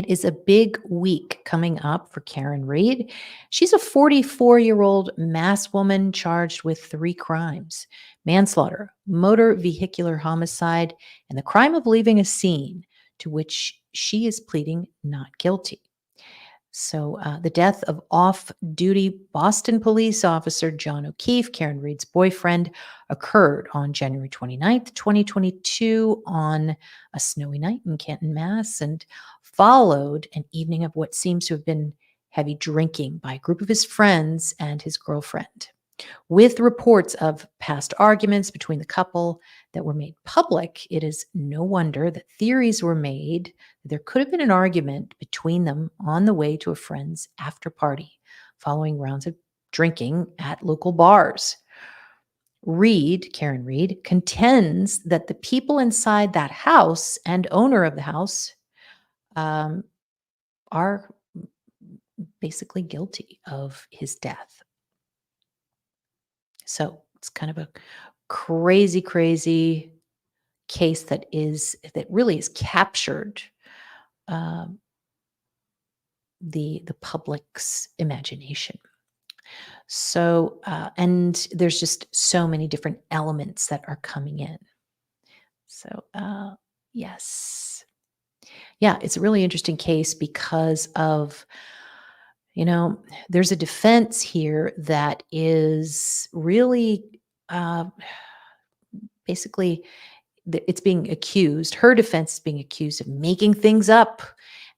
It is a big week coming up for Karen Reed. She's a 44-year-old mass woman charged with three crimes: manslaughter, motor vehicular homicide, and the crime of leaving a scene, to which she is pleading not guilty. The death of off duty Boston police officer John O'Keefe, Karen Reed's boyfriend, occurred on January 29th, 2022, on a snowy night in Canton, Mass., and followed an evening of what seems to have been heavy drinking by a group of his friends and his girlfriend. With reports of past arguments between the couple that were made public, it is no wonder that theories were made that there could have been an argument between them on the way to a friend's after party following rounds of drinking at local bars. Karen Reed, contends that the people inside that house and owner of the house um, are basically guilty of his death. So it's kind of a crazy, crazy case that really has captured um, the public's imagination. And there's just so many different elements that are coming in. Yes, yeah, it's a really interesting case because of, there's a defense here that is really uh, basically it's being accused. Her defense is being accused of making things up,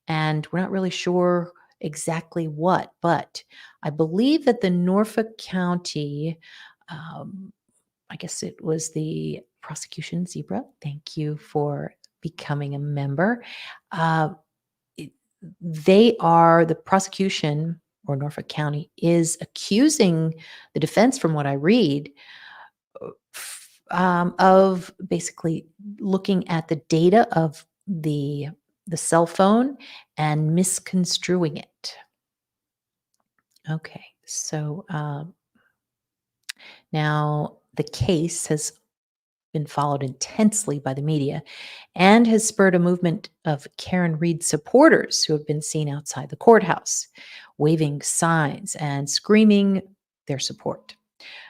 and we're not really sure exactly what. But I believe that the Norfolk County, um, I guess it was the prosecution, Zebra. Thank you for becoming a member. Uh, it- they are the prosecution, or Norfolk County is accusing the defense, from what I read, of basically looking at the data of the cell phone and misconstruing it. Okay, now the case has been followed intensely by the media and has spurred a movement of Karen Reed supporters who have been seen outside the courthouse, waving signs and screaming their support.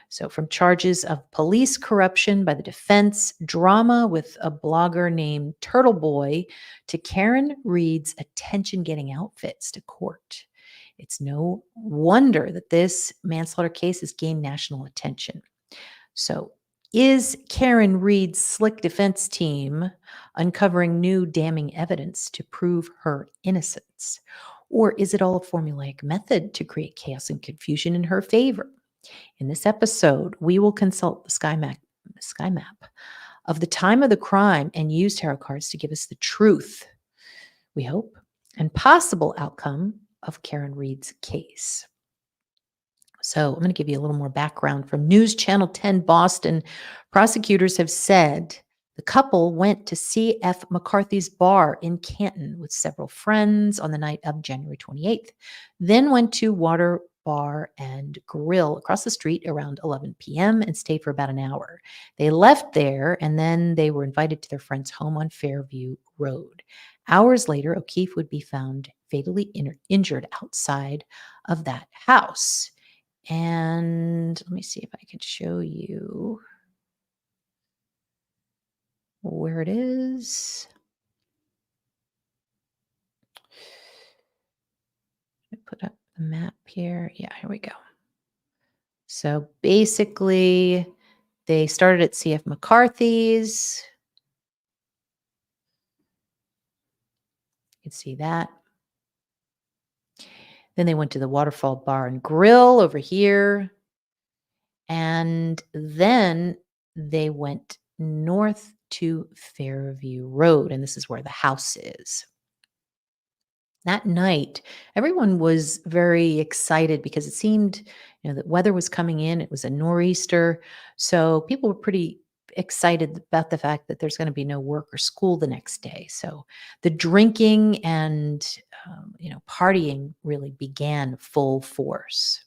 So, from charges of police corruption by the defense, drama with a blogger named Turtle Boy, to Karen Reed's attention getting outfits to court. It's no wonder that this manslaughter case has gained national attention. So, is Karen Reed's slick defense team uncovering new damning evidence to prove her innocence? Or is it all a formulaic method to create chaos and confusion in her favor? In this episode, we will consult the sky map of the time of the crime and use tarot cards to give us the truth, we hope, and possible outcome of Karen Reed's case. So I'm going to give you a little more background from News Channel 10 Boston. Prosecutors have said the couple went to C.F. McCarthy's bar in Canton with several friends on the night of January 28th, then went to Water Bar and Grill across the street around 11 p.m. and stayed for about an hour. They left there and then they were invited to their friend's home on Fairview Road. Hours later, O'Keefe would be found fatally injured outside of that house. And let me see if I can show you where it is. I put up the map here. Yeah, here we go. So basically, they started at C.F. McCarthy's. You can see that. Then they went to the Waterfall Bar and Grill over here. And then they went north to Fairview Road, and this is where the house is. That night, everyone was very excited because it seemed, the weather was coming in. It was a nor'easter. So people were pretty excited about the fact that there's going to be no work or school the next day. So the drinking and, partying really began full force.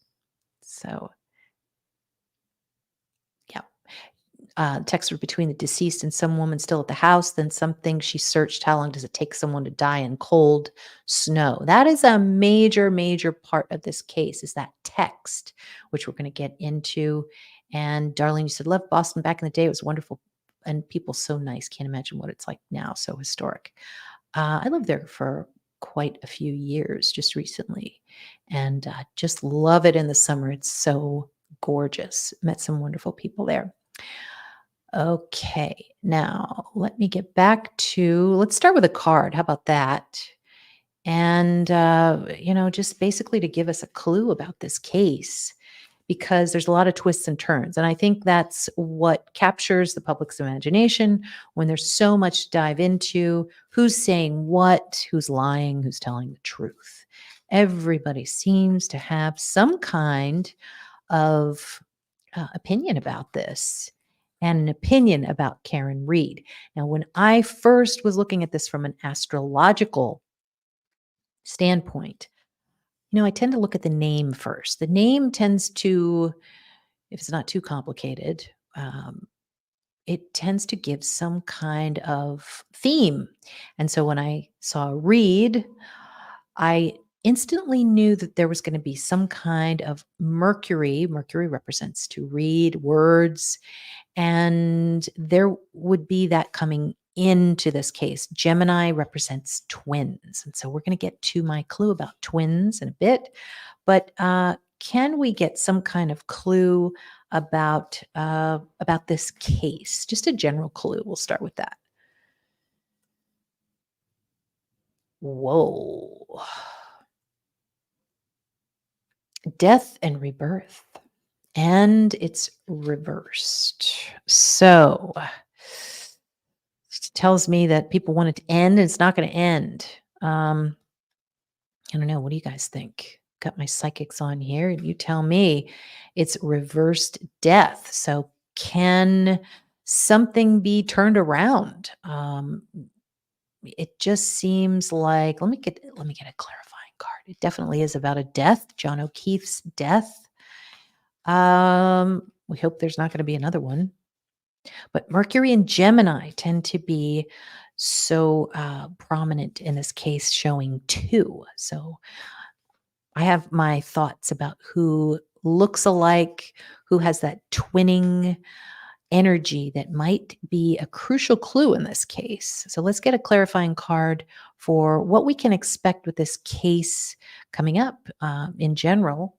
So, yeah. texts were between the deceased and some woman still at the house. Then something she searched, how long does it take someone to die in cold snow? That is a major, major part of this case is that text, which we're going to get into. And Darlene, you said, love Boston back in the day. It was wonderful. And people so nice. Can't imagine what it's like now. So historic. I lived there for quite a few years just recently and just love it in the summer. It's so gorgeous. Met some wonderful people there. Okay, now let me get back to, let's start with a card. How about that? And, just basically to give us a clue about this case because there's a lot of twists and turns. And I think that's what captures the public's imagination when there's so much to dive into who's saying what, who's lying, who's telling the truth. Everybody seems to have some kind of opinion about this and an opinion about Karen Reed. Now, when I first was looking at this from an astrological standpoint, I tend to look at the name first. The name tends to, if it's not too complicated, it tends to give some kind of theme. And so when I saw Reed, I instantly knew that there was going to be some kind of Mercury. Mercury represents to read words, and there would be that coming into this case. Gemini represents twins. And so we're going to get to my clue about twins in a bit. But can we get some kind of clue about this case? Just a general clue. We'll start with that. Whoa. Death and rebirth. And it's reversed. So it tells me that people want it to end and it's not going to end. I don't know. What do you guys think? Got my psychics on here. You tell me. It's reversed death. So can something be turned around? It just seems like, let me get a clarifying card. It definitely is about a death, John O'Keefe's death. We hope there's not going to be another one. But Mercury and Gemini tend to be so prominent in this case, showing two. So I have my thoughts about who looks alike, who has that twinning energy that might be a crucial clue in this case. So let's get a clarifying card for what we can expect with this case coming up in general.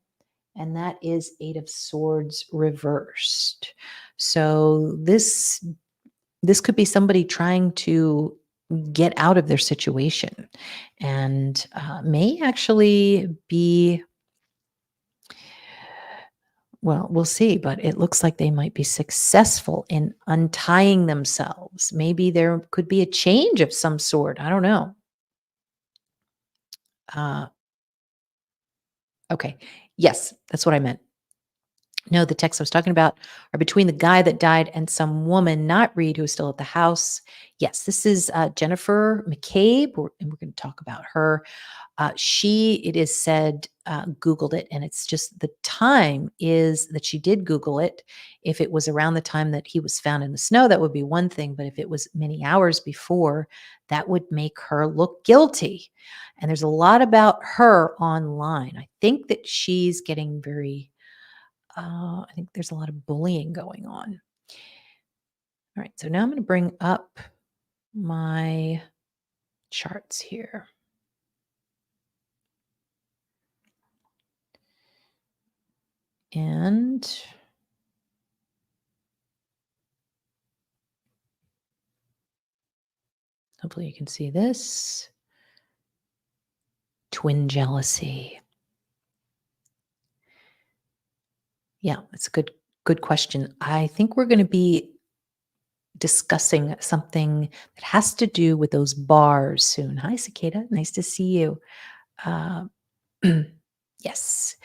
And that is Eight of Swords reversed. So this could be somebody trying to get out of their situation and may actually be, well, we'll see, but it looks like they might be successful in untying themselves. Maybe there could be a change of some sort. I don't know. Okay. Yes, that's what I meant. No, the texts I was talking about are between the guy that died and some woman, not Reed, who's still at the house. Yes, this is Jennifer McCabe, and we're going to talk about her. It is said, Googled it, and it's just the time is that she did Google it. If it was around the time that he was found in the snow, that would be one thing. But if it was many hours before, that would make her look guilty. And there's a lot about her online. I think that she's getting very, I think there's a lot of bullying going on. All right, so now I'm going to bring up my charts here. And hopefully you can see this. Twin jealousy. Yeah, it's a good question. I think we're going to be discussing something that has to do with those bars soon. Hi, Cicada. Nice to see you. Yes.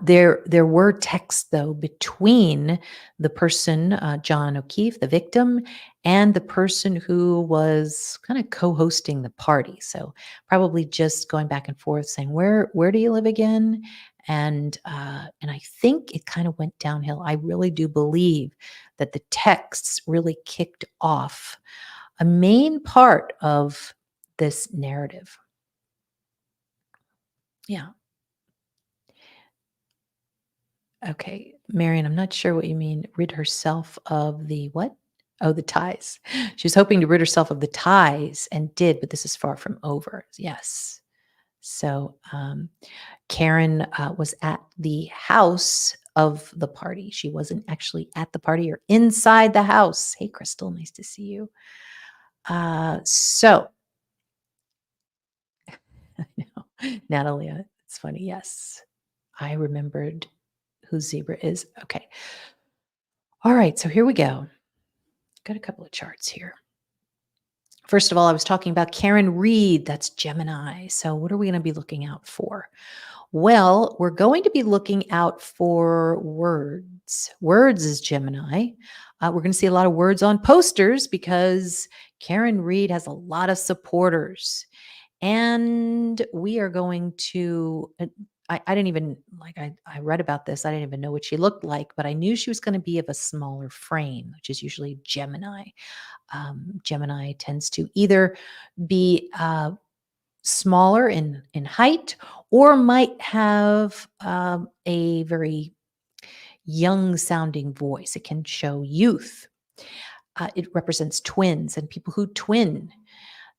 There were texts, though, between the person, John O'Keefe, the victim, and the person who was kind of co-hosting the party. So probably just going back and forth saying, where do you live again? And I think it kind of went downhill. I really do believe that the texts really kicked off a main part of this narrative. Yeah. Okay. Marion, I'm not sure what you mean. Rid herself of the what? Oh, the ties. She was hoping to rid herself of the ties and did, but this is far from over. Yes. So Karen was at the house of the party. She wasn't actually at the party or inside the house. Hey, Crystal, nice to see you. So, I know, Natalia, it's funny. Yes, I remembered who Zebra is. Okay. All right. So here we go. Got a couple of charts here. First of all, I was talking about Karen Reed. That's Gemini. So, what are we going to be looking out for? Well, we're going to be looking out for words. Words is Gemini. We're going to see a lot of words on posters because Karen Reed has a lot of supporters. And we are going to, I didn't even, like, I read about this. I didn't even know what she looked like, but I knew she was going to be of a smaller frame, which is usually Gemini. Gemini tends to either be smaller in height or might have a very young sounding voice. It can show youth. It represents twins and people who twin.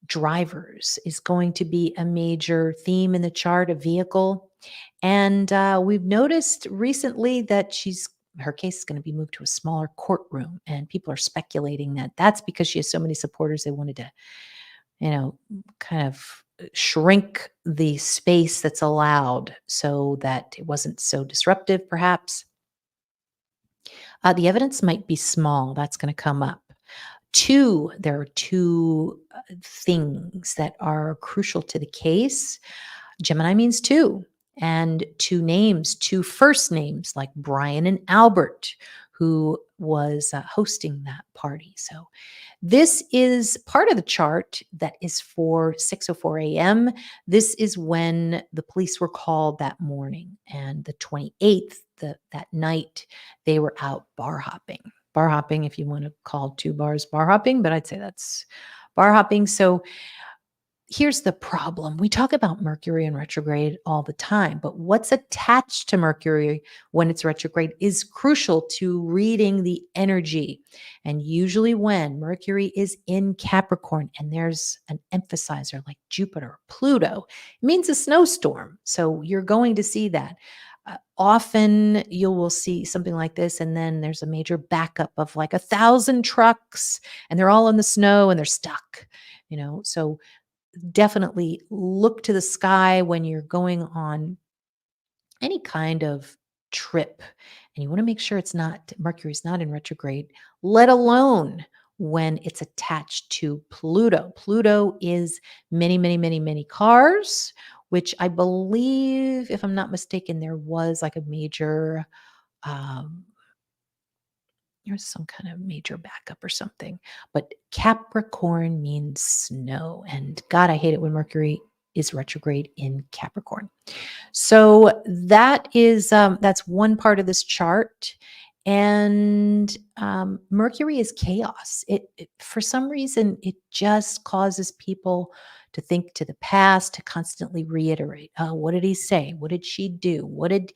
Drivers is going to be a major theme in the chart, a vehicle. And we've noticed recently that her case is going to be moved to a smaller courtroom, and people are speculating that that's because she has so many supporters. They wanted to, kind of shrink the space that's allowed so that it wasn't so disruptive, perhaps. The evidence might be small. That's going to come up. There are two things that are crucial to the case. Gemini means two, and two names, two first names like Brian and Albert, who was hosting that party. So this is part of the chart that is for 6:04 a.m. This is when the police were called that morning, and the 28th, that night, they were out bar hopping. Bar hopping, if you want to call two bars bar hopping, but I'd say that's bar hopping. So here's the problem. We talk about Mercury in retrograde all the time, but what's attached to Mercury when it's retrograde is crucial to reading the energy. And usually, when Mercury is in Capricorn and there's an emphasizer like Jupiter or Pluto, it means a snowstorm. So you're going to see that. Often you will see something like this, and then there's a major backup of like 1,000 trucks, and they're all in the snow and they're stuck. So definitely look to the sky when you're going on any kind of trip, and you want to make sure Mercury's not in retrograde, let alone when it's attached to Pluto. Pluto is many, many, many, many cars, which I believe, if I'm not mistaken, there was like a major um, there's some kind of major backup or something. But Capricorn means snow. And God, I hate it when Mercury is retrograde in Capricorn. So that's one part of this chart. And Mercury is chaos. For some reason, it just causes people to think to the past, to constantly reiterate, oh, what did he say? What did she do? What did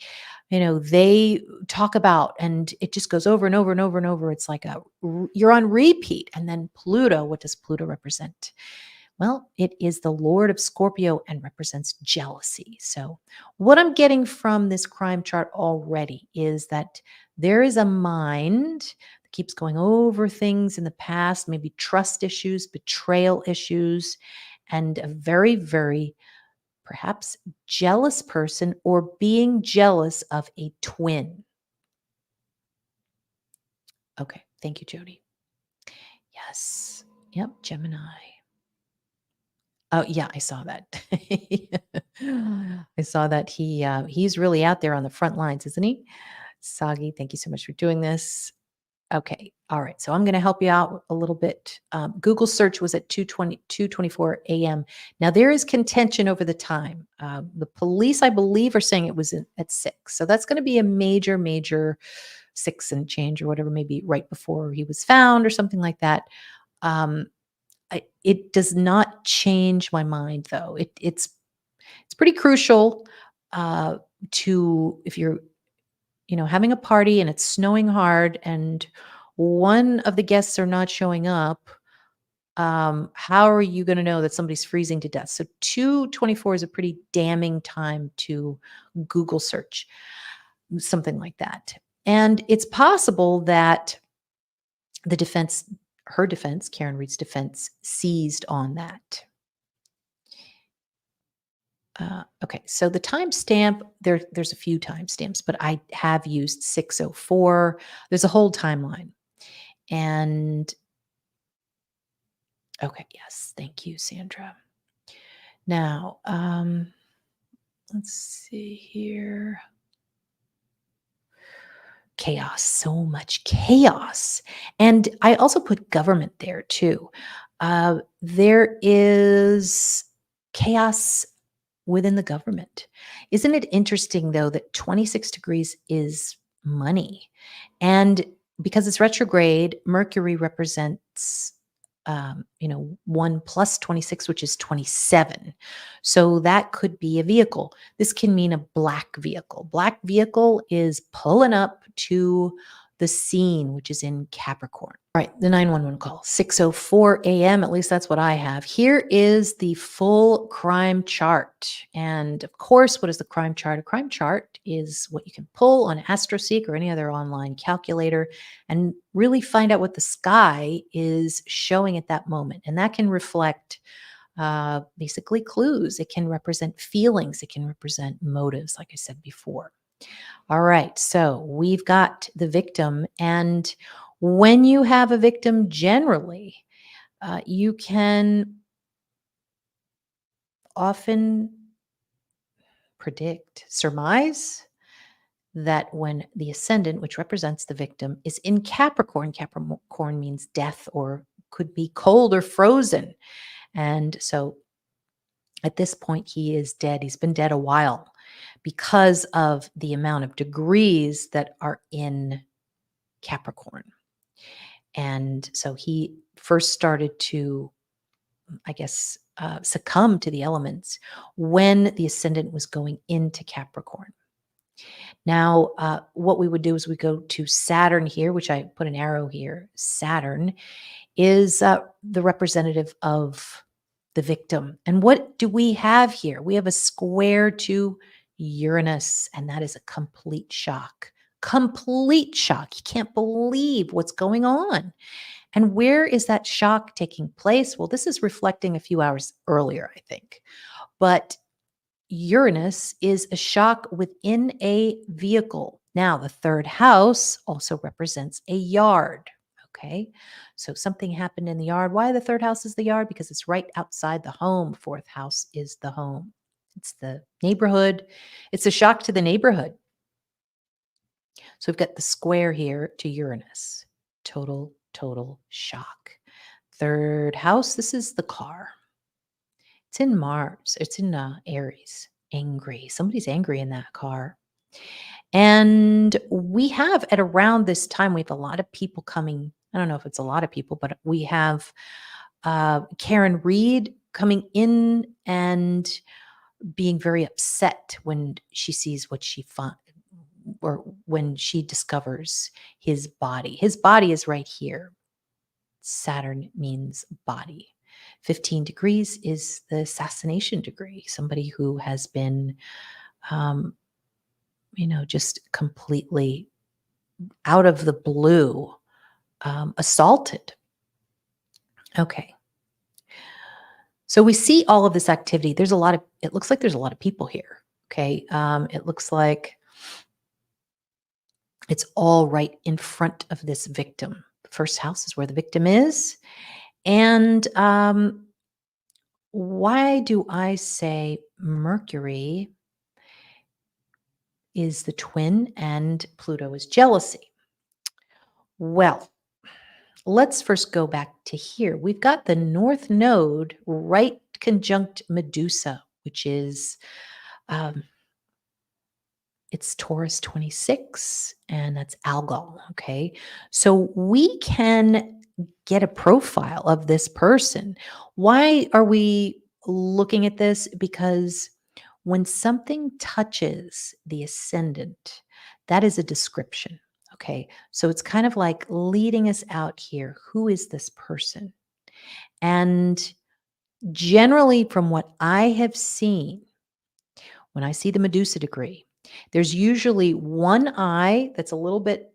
they talk about? And it just goes over and over and over and over. It's like you're on repeat. And then Pluto, what does Pluto represent? Well, it is the Lord of Scorpio and represents jealousy. So, what I'm getting from this crime chart already is that there is a mind that keeps going over things in the past, maybe trust issues, betrayal issues, and a very, very perhaps jealous person or being jealous of a twin. Okay. Thank you, Jody. Yes. Yep. Gemini. Oh, yeah, I saw that. I saw that he's really out there on the front lines, isn't he? Sagi, thank you so much for doing this. Okay. All right. So I'm going to help you out a little bit. Google search was at 2:24 a.m. Now there is contention over the time. The police, I believe, are saying it was at 6. So that's going to be a major, major 6 and change or whatever, maybe right before he was found or something like that. Um, it does not change my mind, though. It's pretty crucial to if you're having a party and it's snowing hard and one of the guests are not showing up, how are you going to know that somebody's freezing to death? So 2:24 is a pretty damning time to Google search something like that. And it's possible that the defense, her defense, Karen Reed's defense, seized on that. Okay, so the timestamp, there's a few timestamps, but I have used 6:04. There's a whole timeline. And okay, yes, thank you, Sandra. Now, let's see here. Chaos, so much chaos. And I also put government there too. There is chaos within the government. Isn't it interesting, though, that 26 degrees is money? And because it's retrograde, Mercury represents, 1 plus 26, which is 27. So that could be a vehicle. This can mean a black vehicle. Black vehicle is pulling up to the scene, which is in Capricorn. All right, the 911 call, 6:04 a.m. At least that's what I have. Here is the full crime chart. And of course, what is the crime chart? A crime chart is what you can pull on AstroSeek or any other online calculator and really find out what the sky is showing at that moment. And that can reflect basically clues. It can represent feelings. It can represent motives, like I said before. All right, so we've got the victim. And when you have a victim, generally, you can often predict, surmise that when the ascendant, which represents the victim, is in Capricorn, Capricorn means death or could be cold or frozen. And so at this point, he is dead. He's been dead a while because of the amount of degrees that are in Capricorn. And so he first started to, I guess, succumb to the elements when the ascendant was going into Capricorn. Now, what we would do is we go to Saturn here, which I put an arrow here. Saturn is the representative of the victim. And what do we have here? We have a square to Uranus, and that is a complete shock. Complete shock. You can't believe what's going on. And where is that shock taking place? Well, this is reflecting a few hours earlier, I think. But Uranus is a shock within a vehicle. Now, the third house also represents a yard. Okay. So something happened in the yard. Why the third house is the yard? Because it's right outside the home. Fourth house is the home. It's the neighborhood. It's a shock to the neighborhood. So we've got the square here to Uranus. Total shock. Third house, this is the car. It's in Mars. It's in Aries. Angry. Somebody's angry in that car. And we have at around this time, we have a lot of people coming. I don't know if it's a lot of people, but we have Karen Reed coming in and being very upset when she sees what she finds or when she discovers his body. His body is right here. Saturn means body. 15 degrees is the assassination degree, somebody who has been, just completely out of the blue, assaulted. Okay. So we see all of this activity. It looks like there's a lot of people here. Okay. It looks like it's all right in front of this victim. The first house is where the victim is. And why do I say Mercury is the twin and Pluto is jealousy? Well, let's first go back to here. We've got the North Node right conjunct Medusa, which is um, it's Taurus 26, and that's Algol. Okay. So we can get a profile of this person. Why are we looking at this? Because when something touches the ascendant, that is a description. Okay. So it's kind of like leading us out here. Who is this person? And generally, from what I have seen, when I see the Medusa degree, there's usually one eye that's a little bit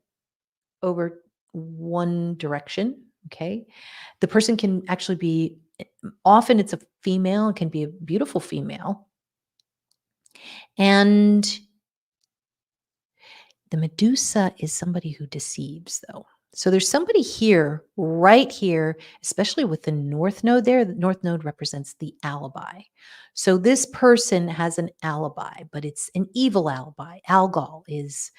over one direction. Okay. The person can actually be, often it's a female, it can be a beautiful female. And the Medusa is somebody who deceives, though. So there's somebody here, right here, especially with the North Node there. The North Node represents the alibi. So this person has an alibi, but it's an evil alibi. Algol is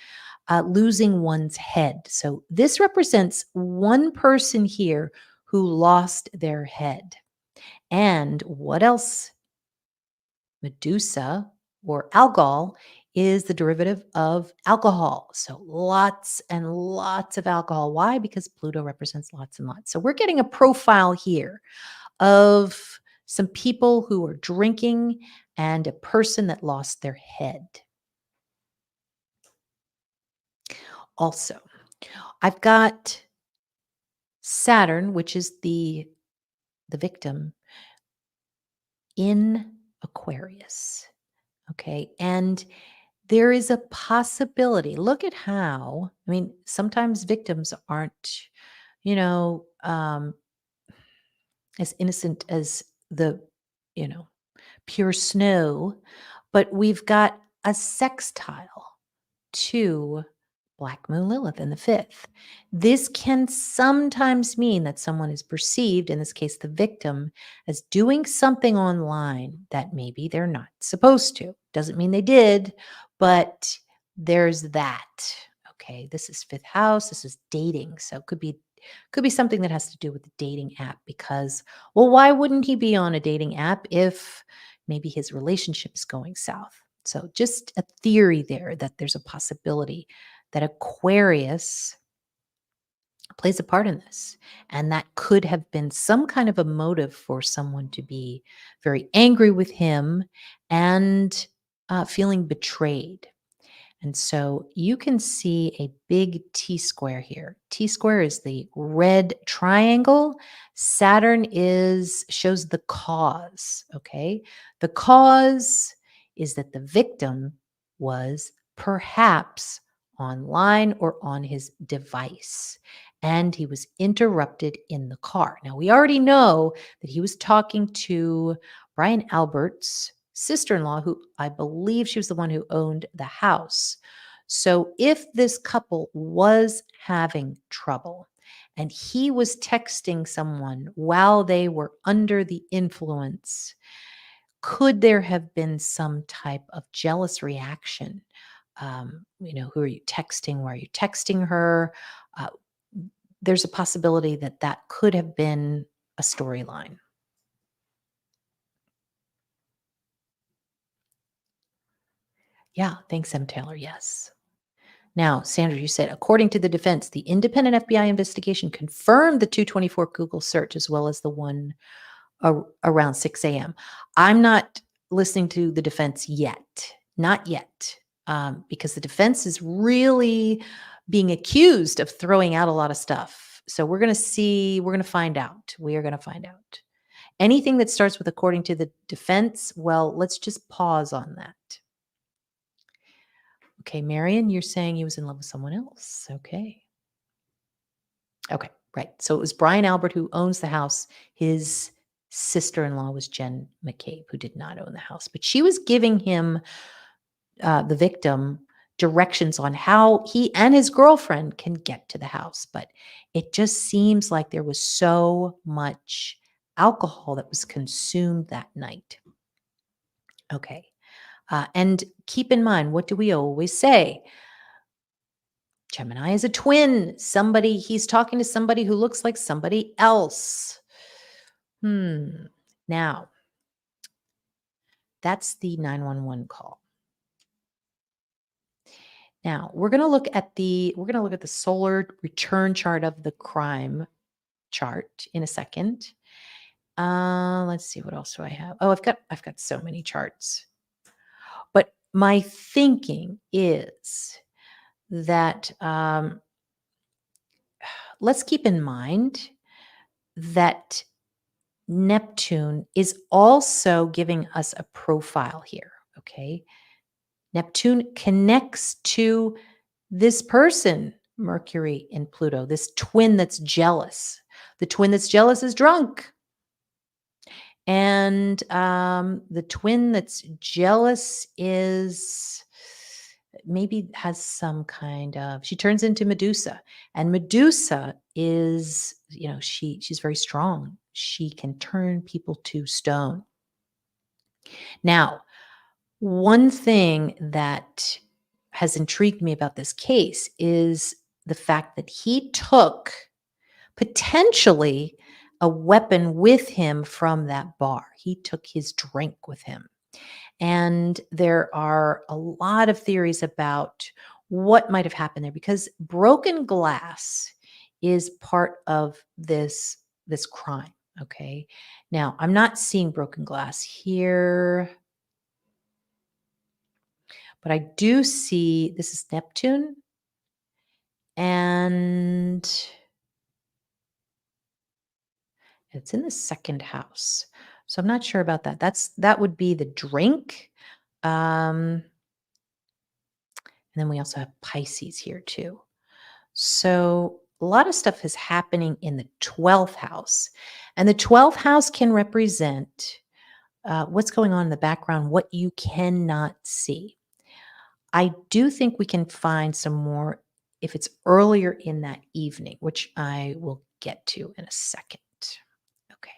losing one's head. So this represents one person here who lost their head. And what else? Medusa or algol is the derivative of alcohol. So lots and lots of alcohol. Why? Because Pluto represents lots and lots. So we're getting a profile here of some people who are drinking and a person that lost their head. Also, I've got Saturn, which is the victim, in Aquarius. Okay. And there is a possibility. Look at how, I mean, sometimes victims aren't, you know, as innocent as the, you know, pure snow, but we've got a sextile to Black Moon Lilith in the fifth. This can sometimes mean that someone is perceived, in this case, the victim, as doing something online that maybe they're not supposed to. Doesn't mean they did, but there's that. Okay, this is fifth house. This is dating, so it could be something that has to do with the dating app. Because, well, why wouldn't he be on a dating app if maybe his relationship is going south? So just a theory there that there's a possibility that Aquarius plays a part in this. And that could have been some kind of a motive for someone to be very angry with him and feeling betrayed. And so you can see a big T square here. T square is the red triangle. Saturn is shows the cause, okay? The cause is that the victim was perhaps online or on his device and he was interrupted in the car. Now we already know that he was talking to Brian Albert's sister-in-law, who I believe she was the one who owned the house. So if this couple was having trouble and he was texting someone while they were under the influence, could there have been some type of jealous reaction? Who are you texting? Why are you texting her? Uh, there's a possibility that that could have been a storyline. Yeah, thanks, M. Taylor. Yes. Now, Sandra, you said, according to the defense, the independent FBI investigation confirmed the 224 Google search as well as the one around 6 a.m. I'm not listening to the defense yet, not yet, because the defense is really being accused of throwing out a lot of stuff. So we're going to see, we're going to find out. We are going to find out. Anything that starts with according to the defense, well, let's just pause on that. Okay, Marion, you're saying he was in love with someone else. Okay. Okay, right. So it was Brian Albert who owns the house. His sister-in-law was Jen McCabe, who did not own the house, but she was giving him, the victim, directions on how he and his girlfriend can get to the house. But it just seems like there was so much alcohol that was consumed that night. Okay. And keep in mind, what do we always say? Gemini is a twin. He's talking to somebody who looks like somebody else. Now, that's the 911 call. Now, we're going to look at the solar return chart of the crime chart in a second. Let's see, what else do I have? Oh, I've got so many charts. But my thinking is that let's keep in mind that Neptune is also giving us a profile here. Okay. Neptune connects to this person, Mercury and Pluto, this twin that's jealous. The twin that's jealous is drunk. And the twin that's jealous is maybe has some kind of, she turns into Medusa. And Medusa is, she's very strong. She can turn people to stone. Now, one thing that has intrigued me about this case is the fact that he took potentially a weapon with him from that bar. He took his drink with him. And there are a lot of theories about what might have happened there because broken glass is part of this crime. Okay. Now, I'm not seeing broken glass here, but I do see this is Neptune and it's in the second house. So I'm not sure about that. That would be the drink. And then we also have Pisces here too. So a lot of stuff is happening in the 12th house. And the 12th house can represent what's going on in the background, what you cannot see. I do think we can find some more if it's earlier in that evening, which I will get to in a second. Okay.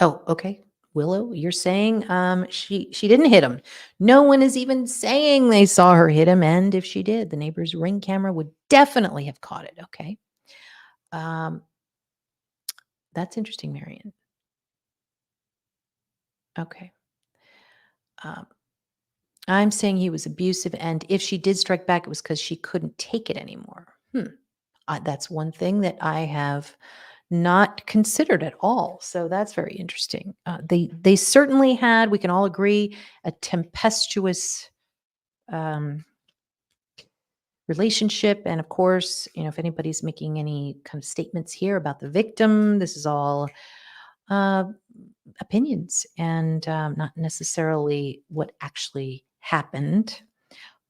Oh, okay. Willow, you're saying she didn't hit him. No one is even saying they saw her hit him, and if she did, the neighbor's ring camera would definitely have caught it. Okay, um, that's interesting, Marion. Okay, um, I'm saying he was abusive, and if she did strike back, it was because she couldn't take it anymore. That's one thing that I have not considered at all. So that's very interesting. They certainly had, we can all agree, a tempestuous um, relationship. And of course, if anybody's making any kind of statements here about the victim, this is all uh, opinions and not necessarily what actually happened.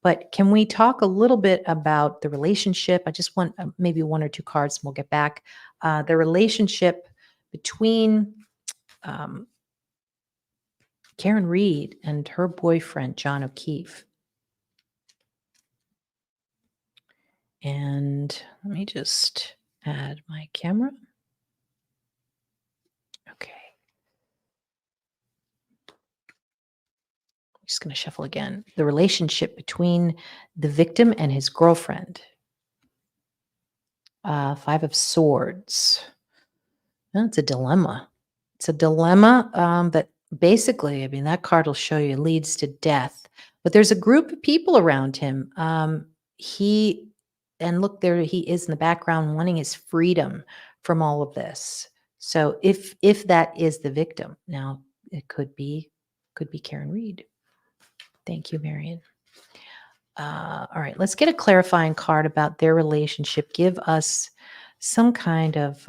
But can we talk a little bit about the relationship? I just want maybe one or two cards and we'll get back. The relationship between um, Karen Reed and her boyfriend, John O'Keefe. And let me just add my camera. Okay. I'm just going to shuffle again. The relationship between the victim and his girlfriend. Five of Swords. Well, it's a dilemma. It's a dilemma that basically, I mean, that card will show you leads to death. But there's a group of people around him. And look, there he is in the background wanting his freedom from all of this. So if that is the victim, now it could be Karen Reed. Thank you, Marion. All right, let's get a clarifying card about their relationship. Give us some kind of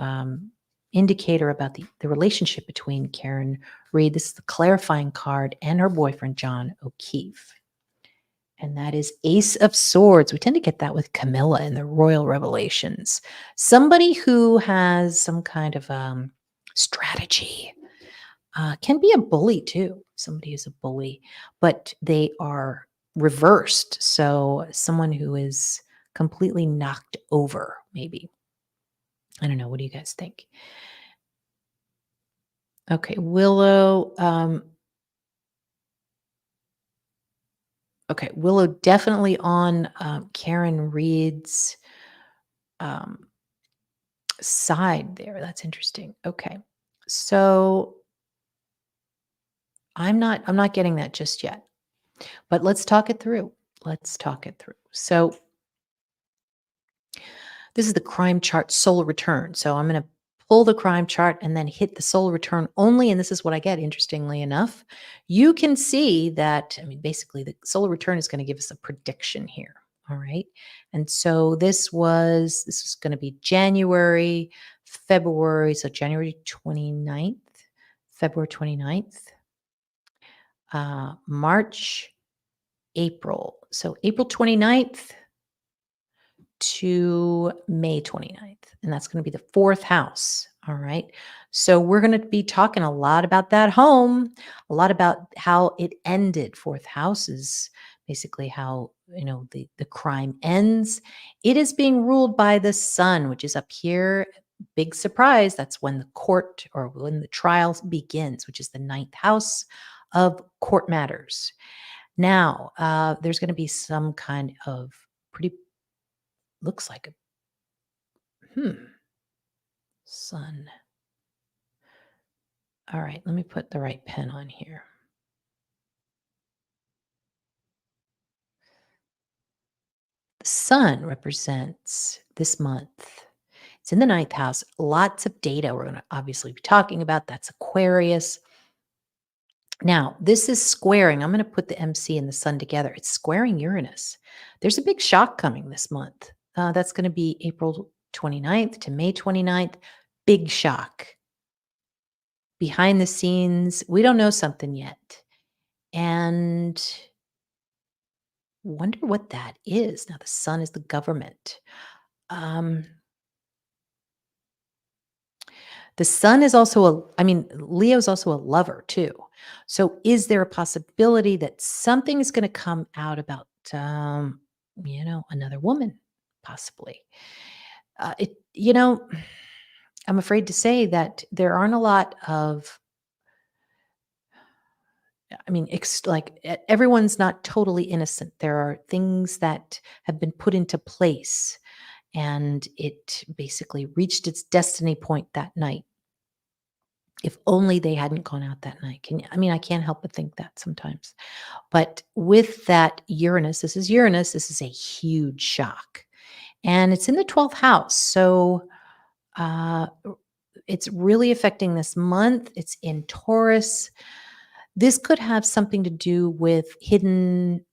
indicator about the relationship between Karen Reed. This is the clarifying card and her boyfriend, John O'Keefe. And that is Ace of Swords. We tend to get that with Camilla in the Royal Revelations. Somebody who has some kind of strategy. Can be a bully too. Somebody who's a bully, but they are reversed. So someone who is completely knocked over, maybe. I don't know. What do you guys think? Okay, Willow. Okay, Willow definitely on Karen Reed's um, side there. That's interesting. Okay, so I'm not getting that just yet, but let's talk it through. Let's talk it through. So this is the crime chart solar return. So I'm going to pull the crime chart and then hit the solar return only. And this is what I get, interestingly enough. You can see that, I mean, basically, the solar return is going to give us a prediction here. All right. And so this is going to be January, February. So January 29th, February 29th, March, April. So April 29th to May 29th, and that's going to be the fourth house. All right. So we're going to be talking a lot about that home, a lot about how it ended. Fourth house is basically how, the crime ends. It is being ruled by the sun, which is up here. Big surprise. That's when the court or when the trial begins, which is the ninth house of court matters. Now, there's going to be some kind of pretty, looks like sun. All right, let me put the right pen on here. The sun represents this month. It's in the ninth house. Lots of data we're going to obviously be talking about. That's Aquarius. Now, this is squaring. I'm going to put the MC and the sun together. It's squaring Uranus. There's a big shock coming this month. That's going to be April 29th to May 29th. Big shock. Behind the scenes, we don't know something yet. And wonder what that is. Now, the sun is the government. Um, the sun is also Leo is also a lover too. So, is there a possibility that something is going to come out about, another woman, possibly? It, I'm afraid to say that there aren't a lot of, everyone's not totally innocent. There are things that have been put into place and it basically reached its destiny point that night. If only they hadn't gone out that night. I can't help but think that sometimes. But with that Uranus, this is a huge shock. And it's in the 12th house. So uh, it's really affecting this month. It's in Taurus. This could have something to do with hidden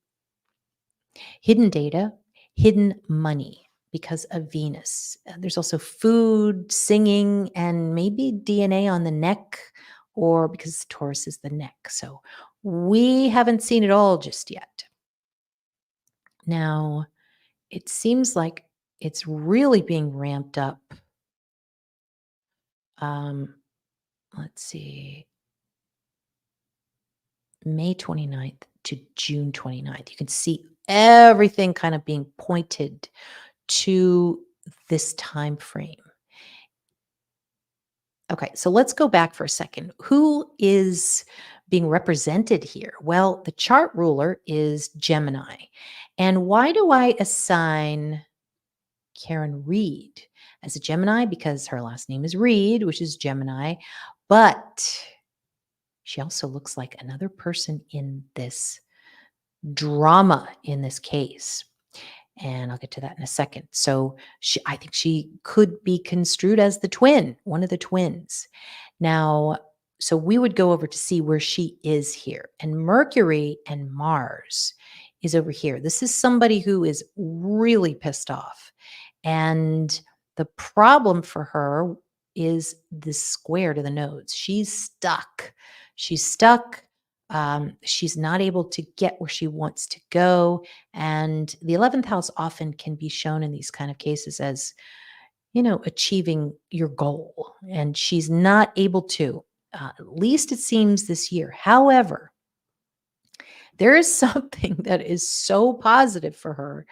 data, hidden money because of Venus. There's also food, singing, and maybe DNA on the neck, or because Taurus is the neck. So we haven't seen it all just yet. Now, it seems like it's really being ramped up. Um, let's see, May 29th to June 29th. You can see everything kind of being pointed to this time frame. Okay, so let's go back for a second. Who is being represented here? Well, the chart ruler is Gemini. And why do I assign Karen Reed as a Gemini? Because her last name is Reed, which is Gemini, but she also looks like another person in this drama in this case. And I'll get to that in a second. So I think she could be construed as the twin, one of the twins. Now, so we would go over to see where she is here. And Mercury and Mars is over here. This is somebody who is really pissed off. And the problem for her is this square to the nodes. She's stuck. She's stuck. She's not able to get where she wants to go. And the 11th house often can be shown in these kind of cases as, achieving your goal. And she's not able to, at least it seems this year. However, there is something that is so positive for her.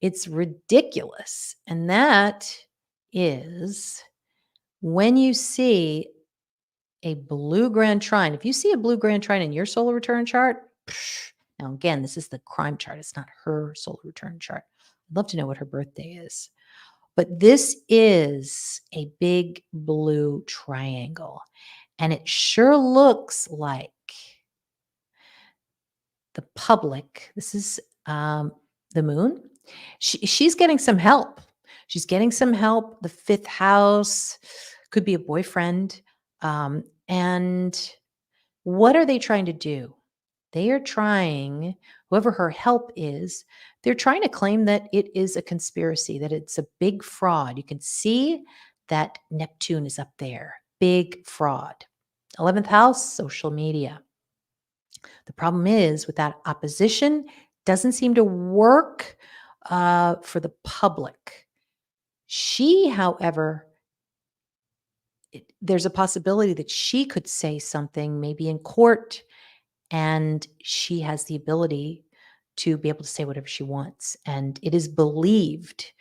It's ridiculous. And that is when you see a blue grand trine. If you see a blue grand trine in your solar return chart, Now, again, this is the crime chart. It's not her solar return chart. I'd love to know what her birthday is. But this is a big blue triangle. And it sure looks like the public, this is the moon. She's getting some help. She's getting some help. The fifth house could be a boyfriend. And what are they trying to do? They are trying, whoever her help is, they're trying to claim that it is a conspiracy, that it's a big fraud. You can see that Neptune is up there. Big fraud. 11th house, social media. The problem is with that opposition, doesn't seem to work for the public. She, however, there's a possibility that she could say something maybe in court, and she has the ability to be able to say whatever she wants. And it is believed,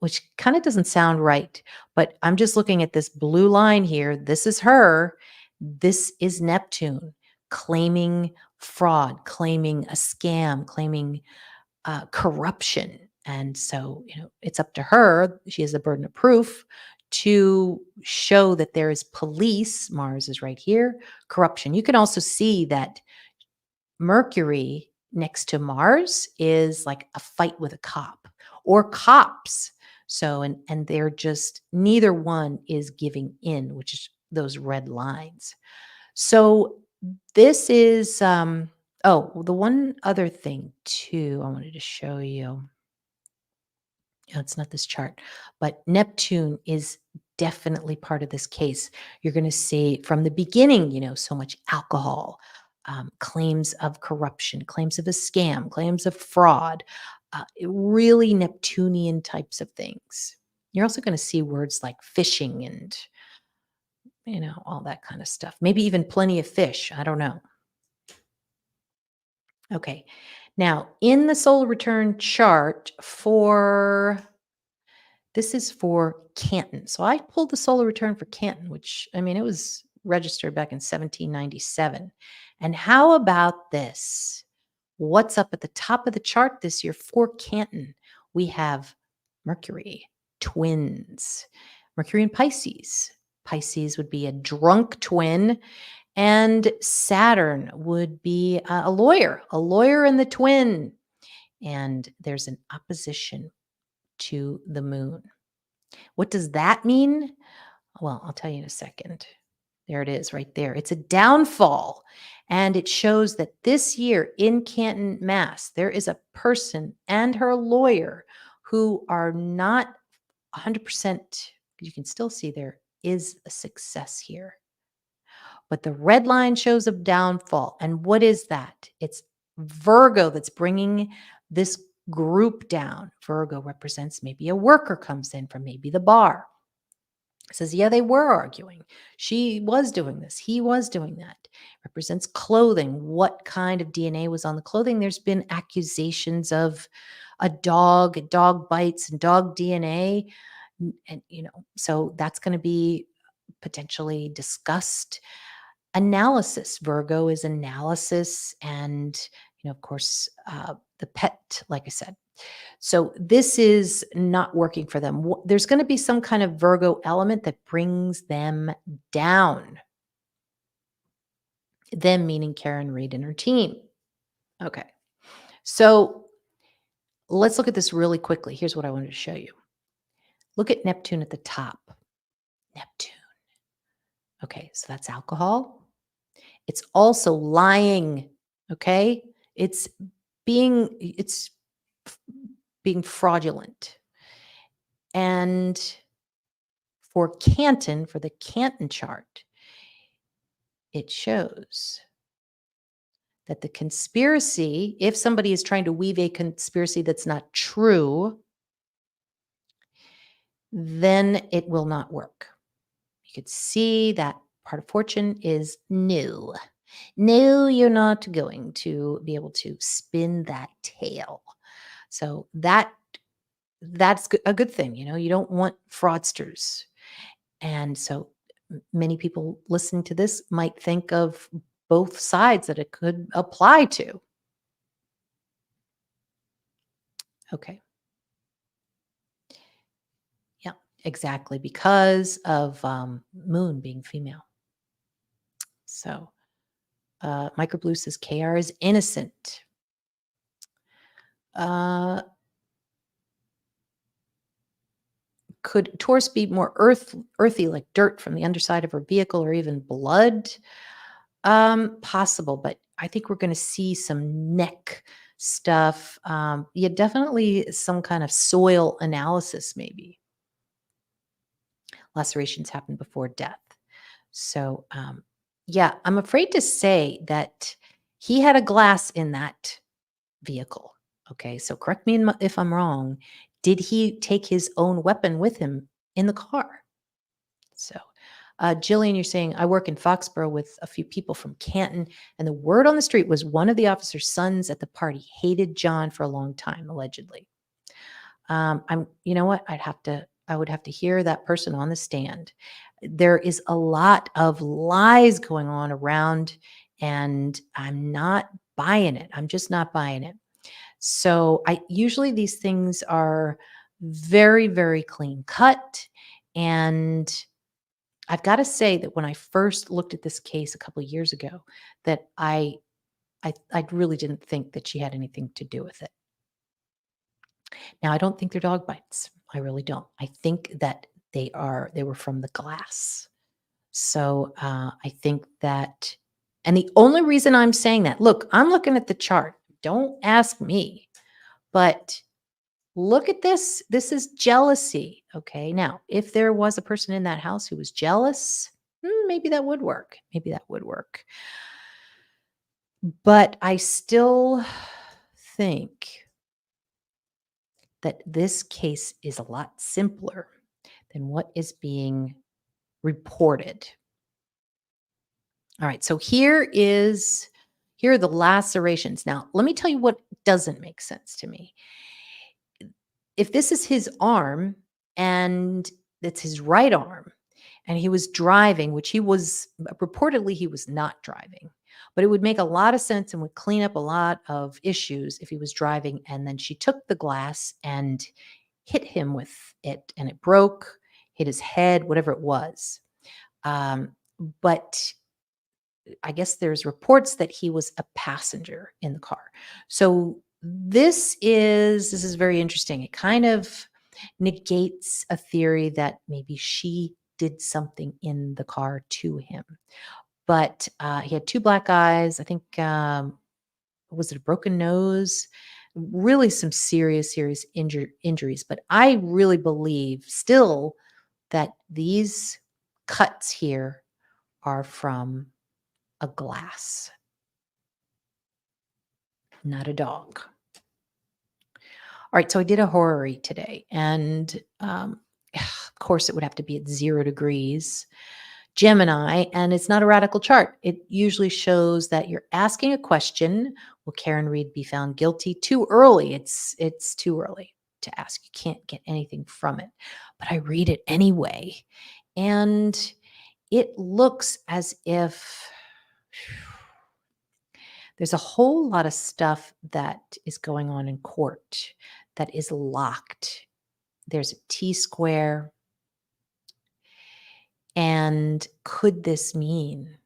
which kind of doesn't sound right, but I'm just looking at this blue line here. This is her. This is Neptune claiming fraud, claiming a scam, claiming corruption. And so, it's up to her. She has the burden of proof to show that there is police. Mars is right here. Corruption. You can also see that Mercury next to Mars is like a fight with a cop or cops. So, and they're just, neither one is giving in, which is those red lines. So this is, the one other thing too, I wanted to show you. It's not this chart, but Neptune is definitely part of this case. You're going to see from the beginning, so much alcohol, claims of corruption, claims of a scam, claims of fraud, really Neptunian types of things. You're also going to see words like fishing and, all that kind of stuff. Maybe even plenty of fish. I don't know. Okay. Now, in the solar return chart this is for Canton. So I pulled the solar return for Canton, which, it was registered back in 1797. And how about this? What's up at the top of the chart this year for Canton? We have Mercury, twins, Mercury and Pisces. Pisces would be a drunk twin, and Saturn would be a lawyer and the twin. And there's an opposition to the moon. What does that mean? Well, I'll tell you in a second. There it is right there. It's a downfall. And it shows that this year in Canton, Mass, there is a person and her lawyer who are not 100%. You can still see there is a success here. But the red line shows a downfall. And what is that? It's Virgo that's bringing this group down. Virgo represents maybe a worker comes in from maybe the bar. Says, yeah, they were arguing. She was doing this. He was doing that. Represents clothing. What kind of DNA was on the clothing? There's been accusations of a dog bites and dog DNA. And, so that's going to be potentially discussed. Analysis. Virgo is analysis. And, of course, the pet, like I said. So this is not working for them. There's going to be some kind of Virgo element that brings them down. Them meaning Karen Reed and her team. Okay. So let's look at this really quickly. Here's what I wanted to show you. Look at Neptune at the top. Neptune. Okay, so that's alcohol. It's also lying. Okay? It's being fraudulent. And for Canton, for the Canton chart, it shows that the conspiracy, if somebody is trying to weave a conspiracy that's not true, then it will not work. You could see that part of fortune is no. No, you're not going to be able to spin that tail. So that's a good thing. You don't want fraudsters. And so many people listening to this might think of both sides that it could apply to. Okay. Yeah, exactly. Because of moon being female. So Micro Blue says KR is innocent. Uh, could Taurus be more earthy, like dirt from the underside of her vehicle, or even blood? Possible, but I think we're going to see some neck stuff. Yeah, definitely some kind of soil analysis, maybe. Lacerations happen before death. So, yeah, I'm afraid to say that he had a glass in that vehicle. Okay, so correct me if I'm wrong. Did he take his own weapon with him in the car? So, Jillian, you're saying, I work in Foxborough with a few people from Canton, and the word on the street was one of the officer's sons at the party hated John for a long time, allegedly. You know what? I would have to hear that person on the stand. There is a lot of lies going on around, and I'm not buying it. I'm just not buying it. So I usually these things are very, very clean cut. And I've got to say that when I first looked at this case a couple of years ago, that I really didn't think that she had anything to do with it. Now I don't think they're dog bites. I really don't. I think that they were from the glass. So I think that, and the only reason I'm saying that, look, I'm looking at the chart. Don't ask me, but look at this. This is jealousy. Okay. Now, if there was a person in that house who was jealous, maybe that would work. Maybe that would work. But I still think that this case is a lot simpler than what is being reported. All right. So here are the lacerations. Now, let me tell you what doesn't make sense to me. If this is his arm and it's his right arm, and he was driving, which he was reportedly he was not driving, but it would make a lot of sense and would clean up a lot of issues if he was driving and then she took the glass and hit him with it and it broke, hit his head, whatever it was. But I guess there's reports that he was a passenger in the car. So this is very interesting. It kind of negates a theory that maybe she did something in the car to him. But he had two black eyes. I think was it a broken nose? Really, some serious injuries. But I really believe still that these cuts here are from a glass, not a dog. All right, so I did a horror read today, and of course, it would have to be at 0 degrees Gemini, and it's not a radical chart. It usually shows that you're asking a question. Will Karen Reed be found guilty too early? It's too early to ask. You can't get anything from it. But I read it anyway, and it looks as if there's a whole lot of stuff that is going on in court that is locked. There's a T square. And could this mean,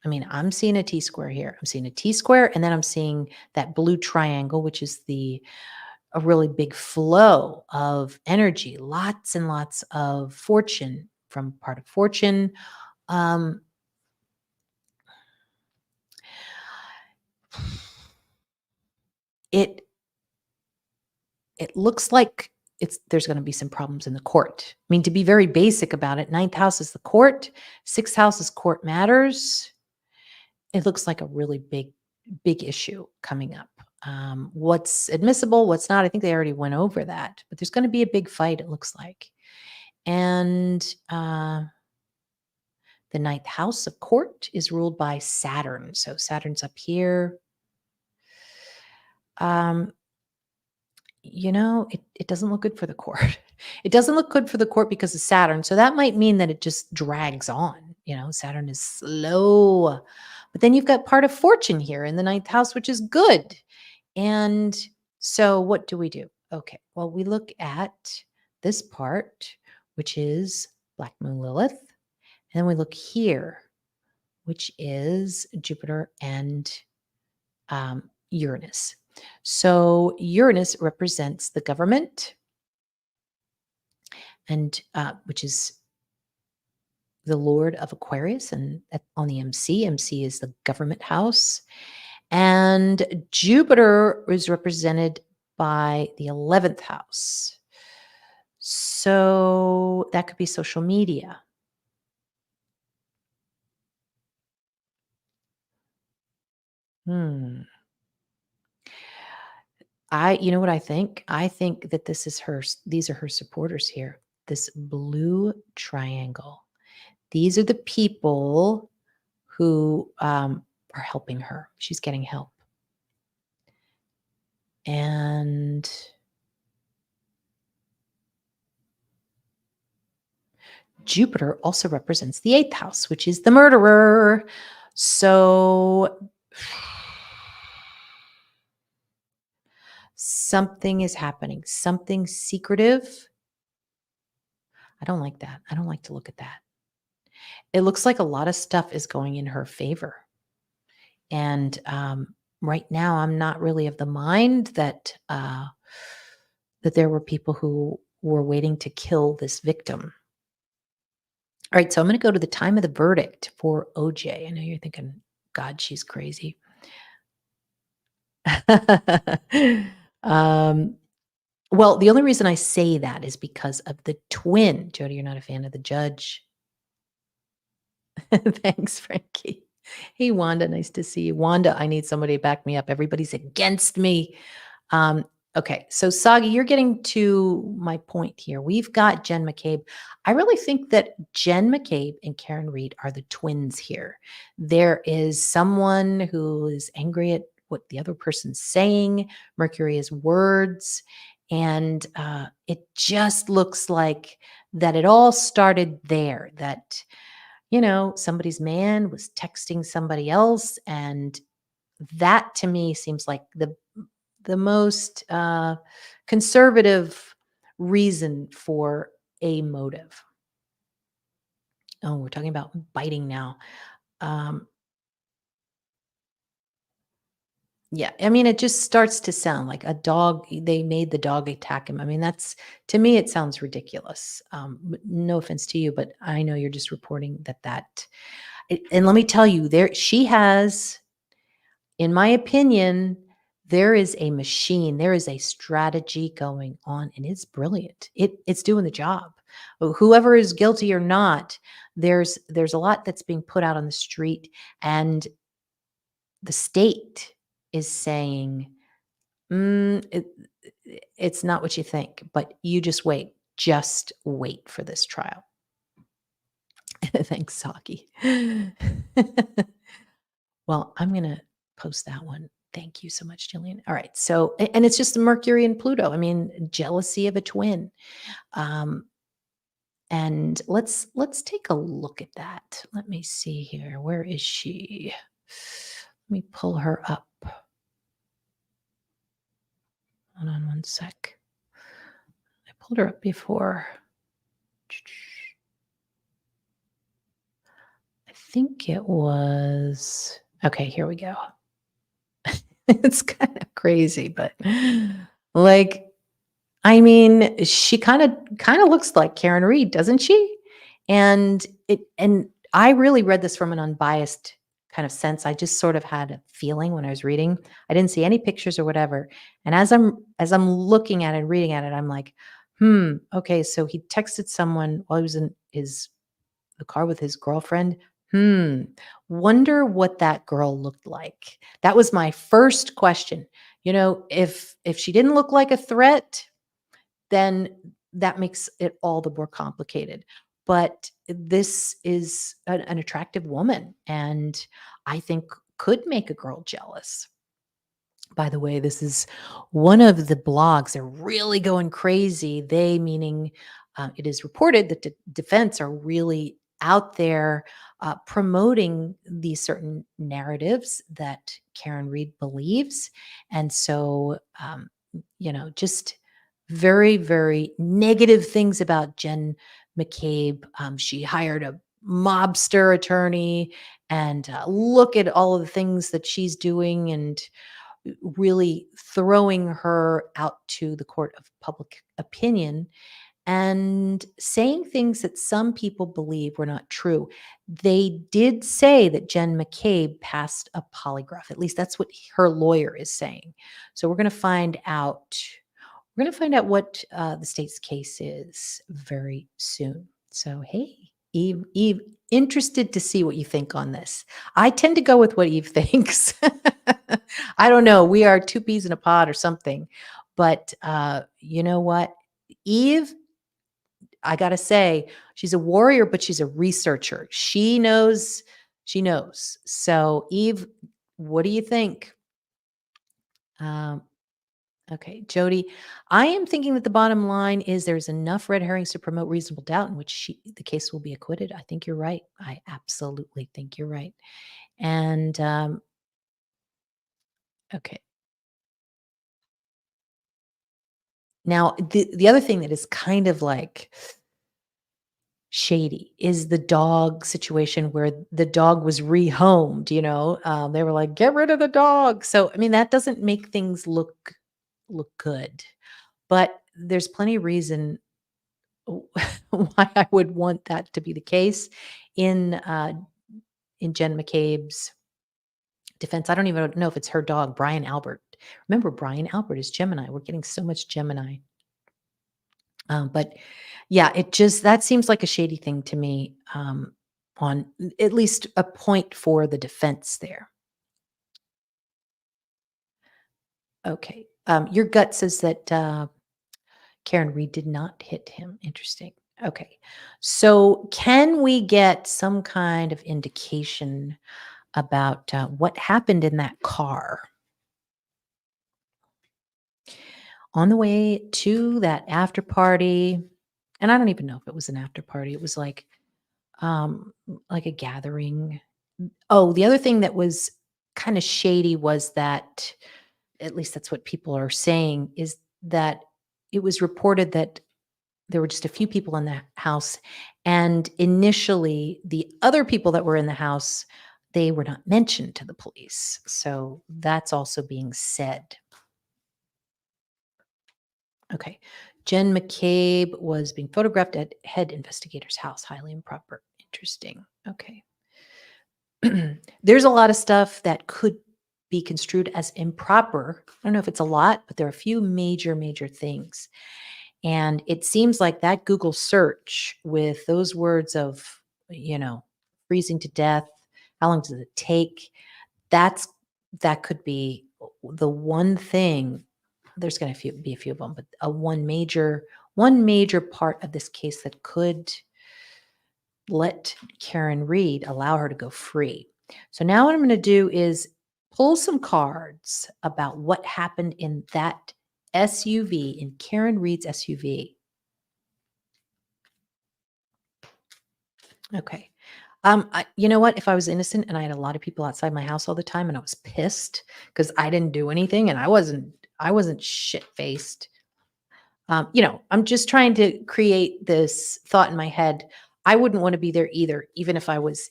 I mean, I'm seeing a T square here. I'm seeing a T square, and then I'm seeing that blue triangle, which is a really big flow of energy, lots and lots of fortune from part of fortune. Um, it it looks like there's going to be some problems in the court. I mean, to be very basic about it, ninth house is the court, sixth house is court matters. It looks like a really big issue coming up. What's admissible, what's not, I think they already went over that, but there's going to be a big fight, it looks like. And the ninth house of court is ruled by Saturn. So Saturn's up here. Um, it doesn't look good for the court. It doesn't look good for the court because of Saturn. So that might mean that it just drags on. Saturn is slow. But then you've got part of fortune here in the ninth house, which is good. And so what do we do? Okay, well, we look at this part, which is Black Moon Lilith, and then we look here, which is Jupiter and Uranus. So Uranus represents the government, and which is the Lord of Aquarius, and on the MC. MC is the government house, and Jupiter is represented by the 11th house. So that could be social media. Hmm. You know what I think? I think that this is these are her supporters here. This blue triangle. These are the people who are helping her. She's getting help. And Jupiter also represents the 8th house, which is the murderer. So something is happening, something secretive. I don't like that. I don't like to look at that. It looks like a lot of stuff is going in her favor. And right now, I'm not really of the mind that that there were people who were waiting to kill this victim. All right, so I'm going to go to the time of the verdict for OJ. I know you're thinking, God, she's crazy. um, well, the only reason I say that is because of the twin. Jody, you're not a fan of the judge. Thanks, Frankie. Hey, Wanda, nice to see you. Wanda, I need somebody to back me up. Everybody's against me. Um, okay, so Sagi, you're getting to my point here. We've got Jen McCabe. I really think that Jen McCabe and Karen Reed are the twins here. There is someone who is angry at what the other person's saying. Mercury is words. And it just looks like that it all started there, that somebody's man was texting somebody else, and that to me seems like the most conservative reason for a motive. Oh, we're talking about biting now. Um, yeah, I mean, it just starts to sound like a dog. They made the dog attack him. I mean, that's to me, it sounds ridiculous. No offense to you, but I know you're just reporting that. And let me tell you, she has, in my opinion, there is a machine, there is a strategy going on, and it's brilliant. It's doing the job. Whoever is guilty or not, there's a lot that's being put out on the street, and the state is saying, mm, it, it's not what you think, but you just wait for this trial. Thanks, Saki. Well, I'm going to post that one. Thank you so much, Jillian. All right. So, and it's just Mercury and Pluto. I mean, jealousy of a twin. Um, and let's take a look at that. Let me see here. Where is she? Let me pull her up. Hold on one sec. I pulled her up before. I think it was okay. Here we go. It's kind of crazy, but like, I mean, she kind of looks like Karen Reed, doesn't she? And I really read this from an unbiased kind of sense. I just sort of had a feeling when I was reading. I didn't see any pictures or whatever. And as I'm looking at it and reading at it, I'm like, okay, so he texted someone while he was in the car with his girlfriend. Wonder what that girl looked like. That was my first question. If she didn't look like a threat, then that makes it all the more complicated. But this is an attractive woman, and I think could make a girl jealous. By the way, this is one of the blogs. They're really going crazy. They, meaning it is reported that the defense are really out there promoting these certain narratives that Karen Reed believes. And so, just very, very negative things about Jen McCabe. She hired a mobster attorney, and look at all of the things that she's doing, and really throwing her out to the court of public opinion and saying things that some people believe were not true. They did say that Jen McCabe passed a polygraph. At least that's what her lawyer is saying. So we're going to find out. We're going to find out what the state's case is very soon. So hey, Eve, interested to see what you think on this. I tend to go with what Eve thinks. I don't know. We are two peas in a pod or something. But you know what? Eve, I gotta say, she's a warrior, but she's a researcher. She knows. So, Eve, what do you think? Um, okay, Jody, I am thinking that the bottom line is there's enough red herrings to promote reasonable doubt in which the case will be acquitted. I think you're right. I absolutely think you're right. And okay, now the other thing that is kind of like shady is the dog situation where the dog was rehomed, they were like, "Get rid of the dog." So, I mean, that doesn't make things look good, but there's plenty of reason why I would want that to be the case in, in Jen McCabe's defense. I don't even know if it's her dog, Brian Albert. Remember, Brian Albert is Gemini. We're getting so much Gemini. But yeah, it just that seems like a shady thing to me, on at least a point for the defense there. Okay. Your gut says that Karen Reed did not hit him. Interesting. Okay. So, can we get some kind of indication about what happened in that car on the way to that after party? And I don't even know if it was an after party. It was like a gathering. Oh, the other thing that was kind of shady was that, at least that's what people are saying, is that it was reported that there were just a few people in the house. And initially, the other people that were in the house, they were not mentioned to the police. So that's also being said. Okay. Jen McCabe was being photographed at head investigator's house. Highly improper. Interesting. Okay. There's a lot of stuff that could be construed as improper. I don't know if it's a lot, but there are a few major things. And it seems like that Google search with those words of, freezing to death, how long does it take? That's that could be the one thing. There's going to be a few of them, but one major part of this case that could let Karen Reed allow her to go free. So now what I'm going to do is pull some cards about what happened in that SUV, in Karen Reed's SUV. Okay. You know what? If I was innocent and I had a lot of people outside my house all the time and I was pissed because I didn't do anything and I wasn't shit faced. I'm just trying to create this thought in my head. I wouldn't want to be there either, even if I was,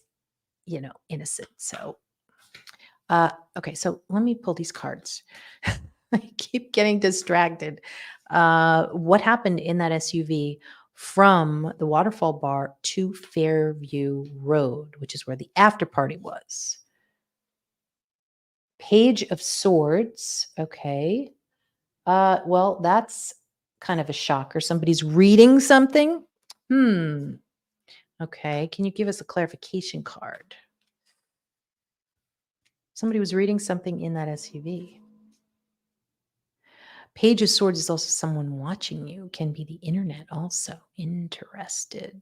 innocent. So, okay. So let me pull these cards. I keep getting distracted. What happened in that SUV from the Waterfall Bar to Fairview Road, which is where the after party was? Page of Swords. Okay. Well, that's kind of a shocker. Somebody's reading something. Okay. Can you give us a clarification card? Somebody was reading something in that SUV. Page of Swords is also someone watching you. Can be the internet also. Interested.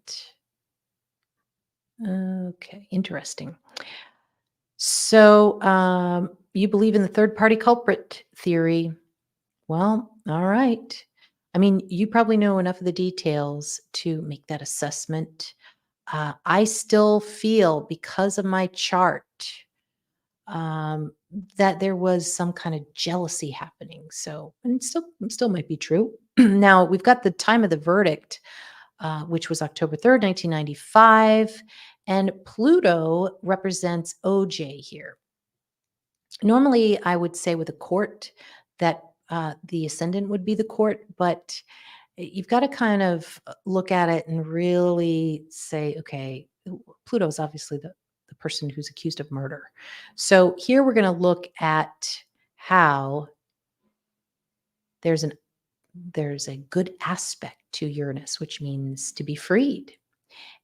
Okay, interesting. So, you believe in the third party culprit theory. Well, all right. I mean, you probably know enough of the details to make that assessment. I still feel, because of my chart, that there was some kind of jealousy happening. So, and it still might be true. Now, we've got the time of the verdict, which was October 3rd, 1995, and Pluto represents OJ here. Normally, I would say with a court that the ascendant would be the court, but you've got to kind of look at it and really say, okay, Pluto is obviously the person who's accused of murder. So here we're going to look at how there's an there's a good aspect to Uranus, which means to be freed.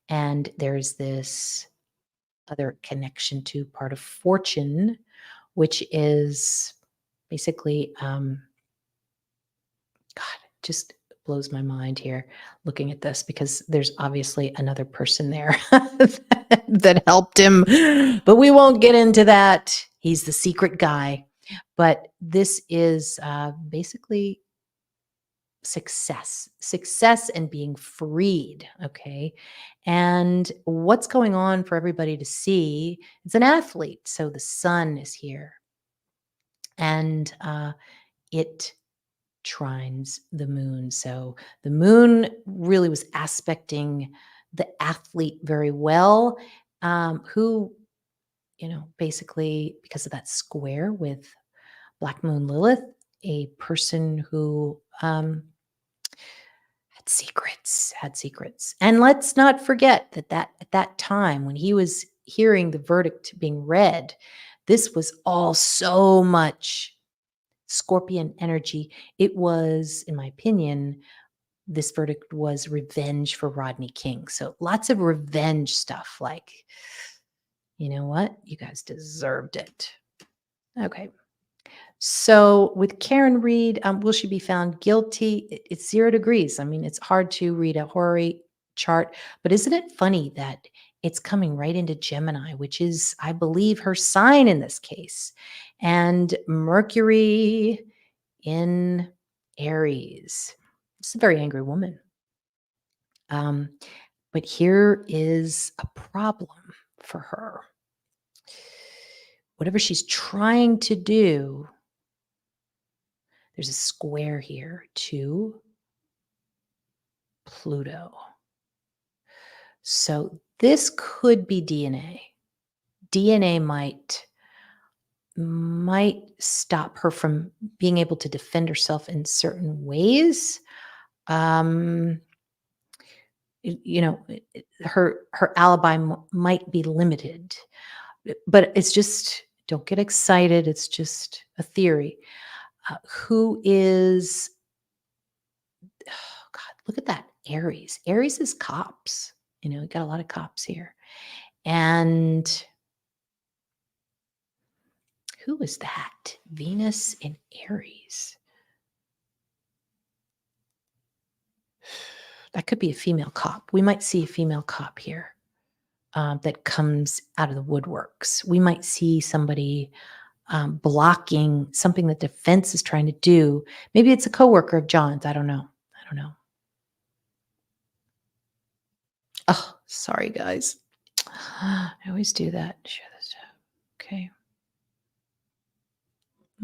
And there's this other connection to part of fortune, which is basically, God, it just blows my mind here looking at this because there's obviously another person there that helped him, but we won't get into that. He's the secret guy. But this is basically success and being freed. Okay. And what's going on for everybody to see? It's an athlete. So the sun is here and it trines the moon. So the moon really was aspecting the athlete very well, who, basically because of that square with Black Moon Lilith, a person who had secrets. And let's not forget that at that time when he was hearing the verdict being read, this was all so much Scorpion energy. It was, in my opinion, this verdict was revenge for Rodney King. So lots of revenge stuff like, you know what? You guys deserved it. Okay. So with Karen Reed, will she be found guilty? It's 0 degrees. I mean, it's hard to read a horary chart, but isn't it funny that it's coming right into Gemini, which is, I believe, her sign in this case, and Mercury in Aries. It's a very angry woman. But here is a problem for her. Whatever she's trying to do, there's a square here to Pluto. So this could be DNA. DNA might stop her from being able to defend herself in certain ways. Her alibi might be limited, but it's just, don't get excited. It's just a theory. Who is, oh God, look at that. Aries. Aries is cops. You got a lot of cops here. And who is that? Venus in Aries. That could be a female cop. We might see a female cop here that comes out of the woodworks. We might see somebody blocking something that defense is trying to do. Maybe it's a coworker of John's. I don't know. Oh, sorry, guys. I always do that. Share this stuff. Okay.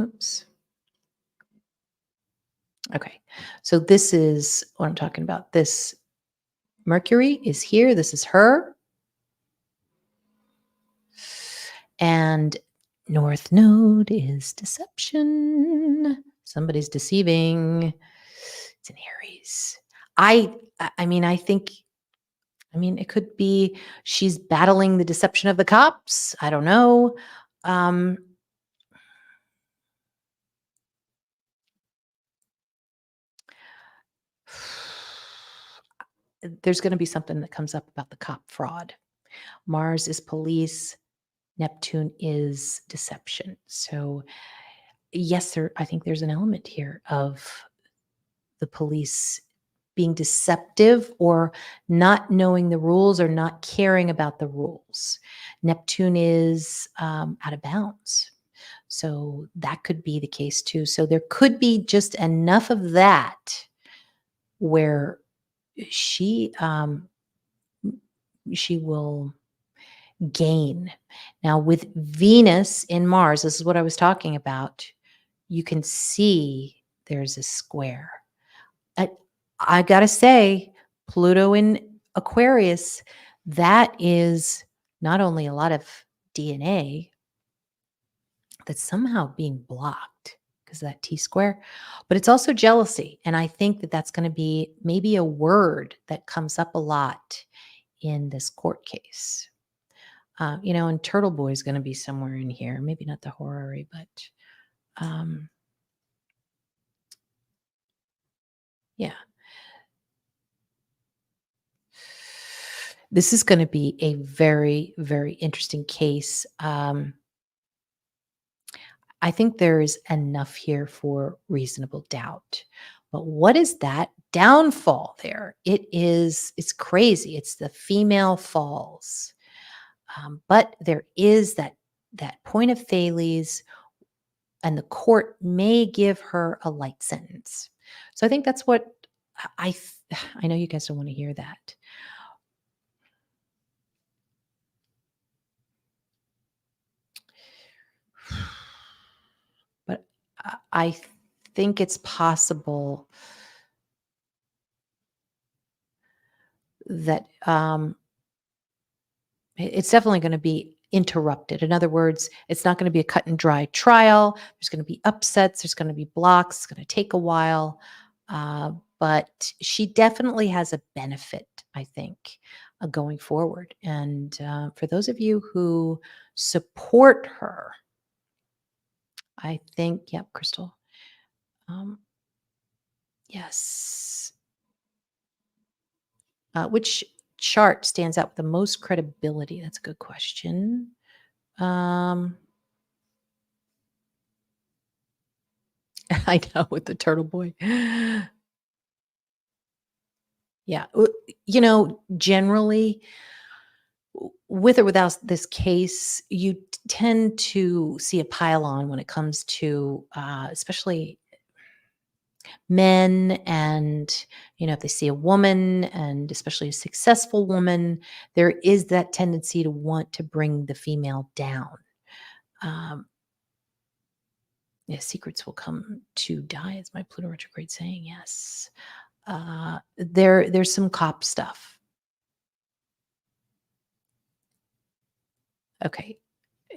Oops. Okay. So this is what I'm talking about. This Mercury is here. This is her. And North Node is deception. Somebody's deceiving. It's in Aries. I think it could be she's battling the deception of the cops. I don't know. There's going to be something that comes up about the cop fraud. Mars is police. Neptune is deception. So yes, I think there's an element here of the police being deceptive or not knowing the rules or not caring about the rules. Neptune is out of bounds. So that could be the case too. So there could be just enough of that where she will gain. Now with Venus in Mars, this is what I was talking about. You can see there's a square. I I gotta say, Pluto in Aquarius, that is not only a lot of DNA that's somehow being blocked because of that T square, but it's also jealousy. And I think that that's going to be maybe a word that comes up a lot in this court case. And Turtle Boy is going to be somewhere in here. Maybe not the horror, but um, yeah, this is going to be a very, very interesting case. I think there is enough here for reasonable doubt. But what is that downfall there? It's crazy. It's the female falls. But there is that point of Thales, and the court may give her a light sentence. So I think that's what I know you guys don't want to hear that. But I think it's possible that it's definitely going to be interrupted. In other words, it's not going to be a cut and dry trial. There's going to be upsets. There's going to be blocks. It's going to take a while. Uh, but she definitely has a benefit, I think, going forward. And for those of you who support her, I think, yep, Crystal. Um, yes. Which chart stands out with the most credibility? That's a good question. Um, I know, with the turtle boy. Yeah. Generally, with or without this case, you tend to see a pile on when it comes to, especially men. And, if they see a woman, and especially a successful woman, there is that tendency to want to bring the female down. Um, yeah, secrets will come to die, is my Pluto retrograde saying. Yes. There's some cop stuff. Okay.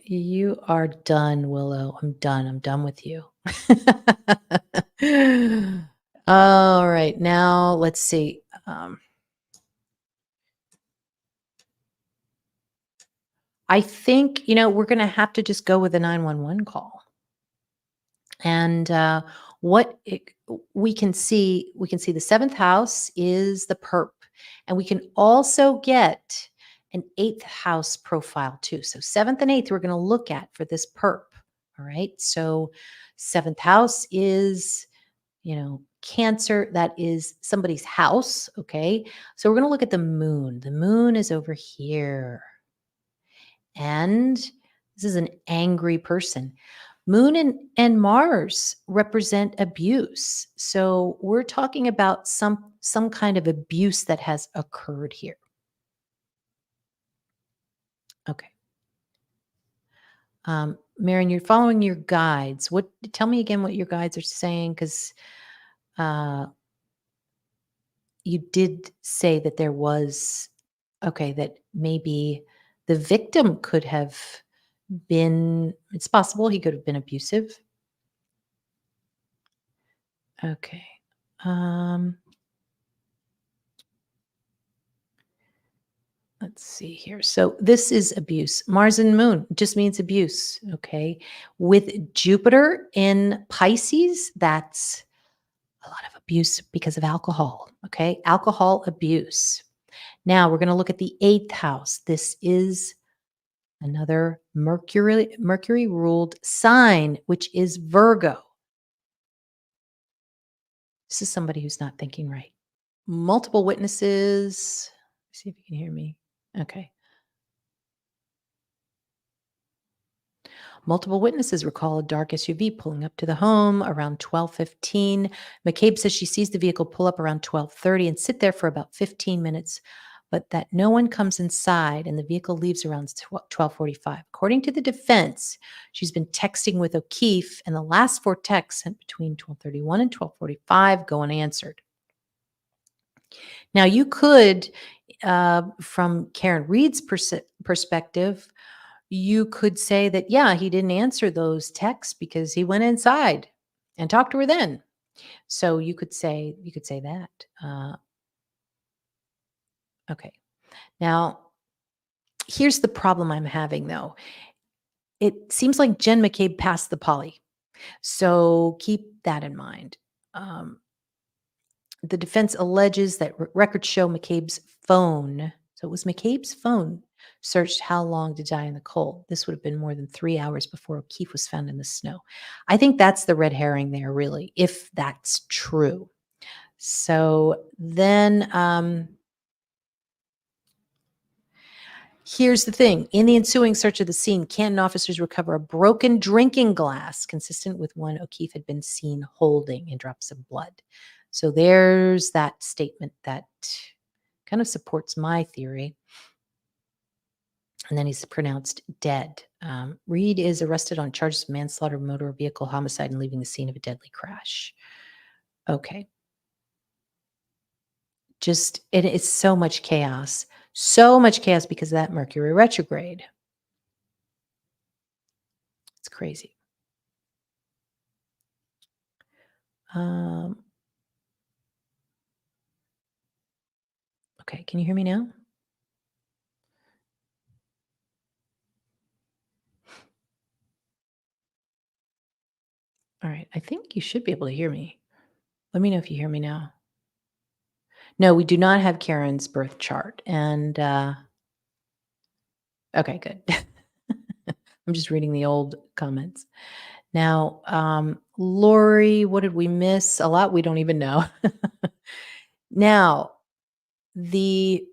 You are done, Willow. I'm done. I'm done with you. All right. Now let's see. I think, we're going to have to just go with a 911 call. And what we can see the seventh house is the perp, and we can also get an eighth house profile too. So seventh and eighth we're going to look at for this perp. All right. So seventh house is, Cancer. That is somebody's house. Okay. So we're going to look at the moon. The moon is over here. And this is an angry person. Moon and Mars represent abuse. So we're talking about some kind of abuse that has occurred here. Okay. Marion, you're following your guides. Tell me again what your guides are saying, because uh, you did say that there was, okay, that maybe the victim could have been, it's possible he could have been abusive. Okay. Um, let's see here. So this is abuse. Mars and Moon just means abuse. Okay. With Jupiter in Pisces, that's a lot of abuse because of alcohol. Okay. Alcohol abuse. Now we're going to look at the eighth house. This is another Mercury ruled sign, which is Virgo. This is somebody who's not thinking right. Multiple witnesses. See if you can hear me. Okay. Multiple witnesses recall a dark SUV pulling up to the home around 12:15. McCabe says she sees the vehicle pull up around 12:30 and sit there for about 15 minutes, but that no one comes inside and the vehicle leaves around 12:45. According to the defense, she's been texting with O'Keefe, and the last four texts sent between 12:31 and 12:45 go unanswered. Now, you could, from Karen Reed's perspective, you could say that, yeah, he didn't answer those texts because he went inside and talked to her then. So you could say that. Okay. Now, here's the problem I'm having though. It seems like Jen McCabe passed the poly. So keep that in mind. Um, the defense alleges that records show McCabe's phone, so it was McCabe's phone, searched how long to die in the cold. This would have been more than 3 hours before O'Keefe was found in the snow. I think that's the red herring there, really, if that's true. So then here's the thing. In the ensuing search of the scene, Canton officers recover a broken drinking glass consistent with one O'Keefe had been seen holding and drops of blood. So there's that statement that kind of supports my theory. And then he's pronounced dead. Reed is arrested on charges of manslaughter, motor vehicle homicide, and leaving the scene of a deadly crash. Okay. It's so much chaos. So much chaos because of that Mercury retrograde. It's crazy. Okay, can you hear me now? All right, I think you should be able to hear me. Let me know if you hear me now. No, we do not have Karen's birth chart. And okay, good. I'm just reading the old comments. Now, Lori, what did we miss? A lot we don't even know. Now, if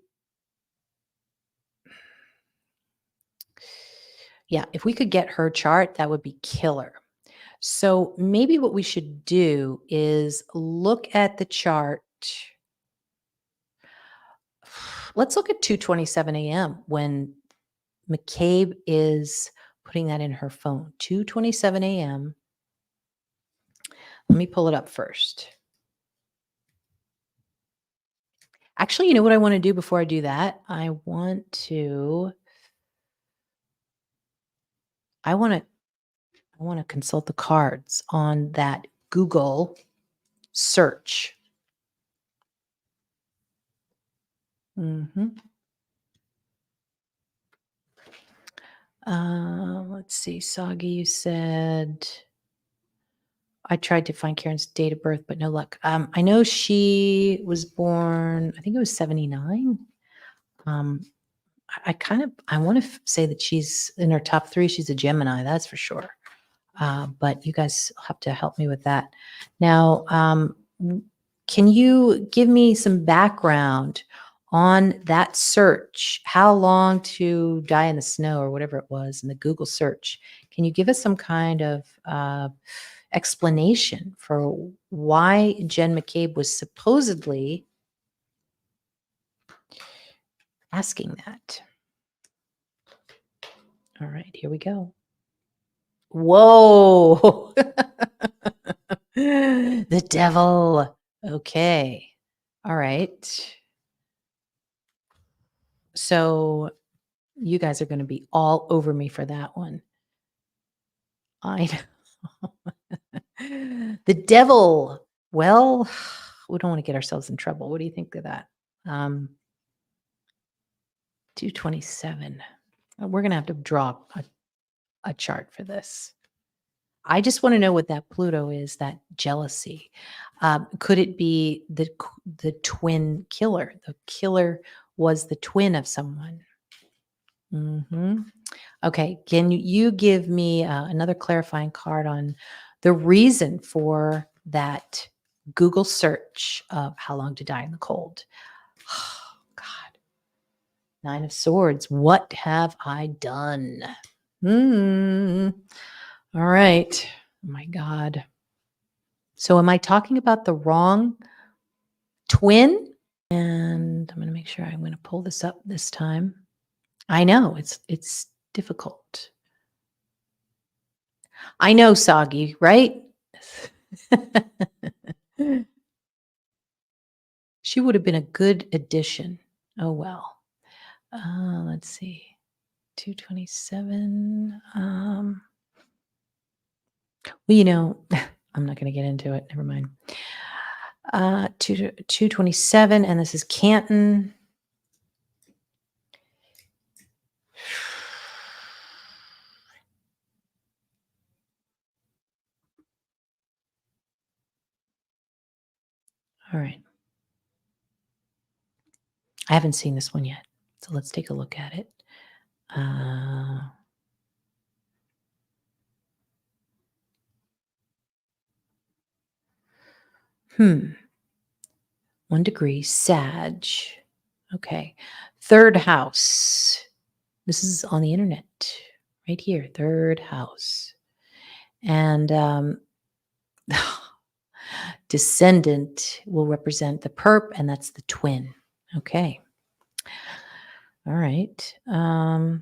we could get her chart, that would be killer. So maybe what we should do is look at the chart. Let's look at 2:27 a.m. when McCabe is putting that in her phone. 2:27 a.m. Let me pull it up first. Actually, you know what I want to do before I do that? I want to consult the cards on that Google search. Let's see. Soggy, you said I tried to find Karen's date of birth, but no luck. I know she was born, I think it was 79. I want to say that she's in her top 3. She's a Gemini, that's for sure. But you guys have to help me with that. Now, can you give me some background on that search? How long to die in the snow or whatever it was in the Google search? Can you give us some kind of explanation for why Jen McCabe was supposedly asking that? All right, here we go. Whoa. The devil. Okay. All right. So you guys are going to be all over me for that one. I know. The devil. Well, we don't want to get ourselves in trouble. What do you think of that? 227. We're going to have to draw a chart for this. I just want to know what that Pluto is, that jealousy. Could it be the twin killer? The killer was the twin of someone. Okay, can you give me another clarifying card on the reason for that Google search of how long to die in the cold? Oh, God. 9 of Swords. What have I done? All right. Oh my God. So am I talking about the wrong twin? And I'm going to make sure I'm going to pull this up this time. I know it's difficult. I know, Soggy, right? She would have been a good addition. Oh, well. Let's see. 227. Well, I'm not going to get into it. Never mind. 227, and this is Canton. All right. I haven't seen this one yet. So let's take a look at it. Uh, hmm. 1 degree, Sag. Okay. Third house. This is on the internet right here. Third house. And descendant will represent the perp, and that's the twin. Okay. All right. All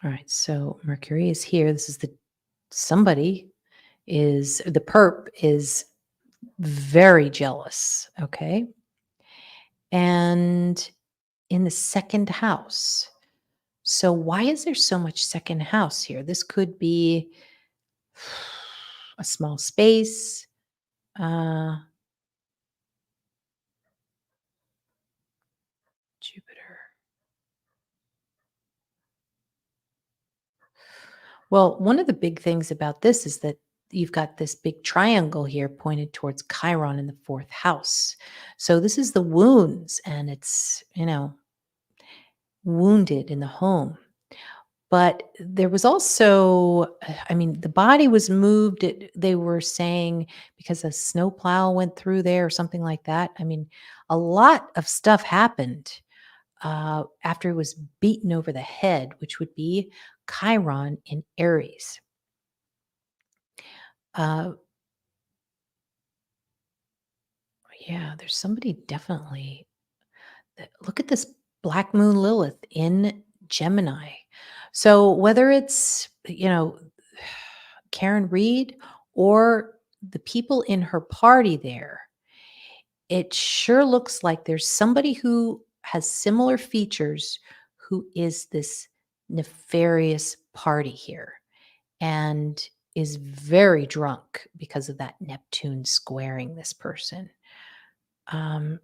right. So Mercury is here. This is somebody is the perp is very jealous. Okay. And in the second house. So why is there so much second house here? This could be a small space. Uh, Jupiter. Well, one of the big things about this is that you've got this big triangle here pointed towards Chiron in the fourth house. So this is the wounds, and it's, wounded in the home. But there was also, I mean, the body was moved. They were saying because a snowplow went through there or something like that. I mean, a lot of stuff happened after it was beaten over the head, which would be Chiron in Aries. Uh, yeah, there's somebody definitely. Look at this Black Moon Lilith in Gemini. So whether it's, Karen Reed or the people in her party there, it sure looks like there's somebody who has similar features who is this nefarious party here and is very drunk because of that Neptune squaring this person. Um,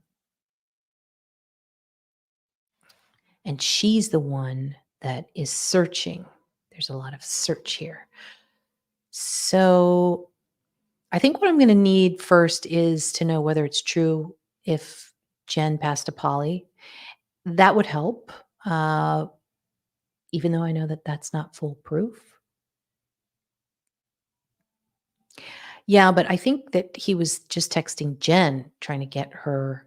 and she's the one that is searching. There's a lot of search here. So I think what I'm going to need first is to know whether it's true if Jen passed to Polly. That would help, uh, even though I know that that's not foolproof. Yeah, but I think that he was just texting Jen, trying to get her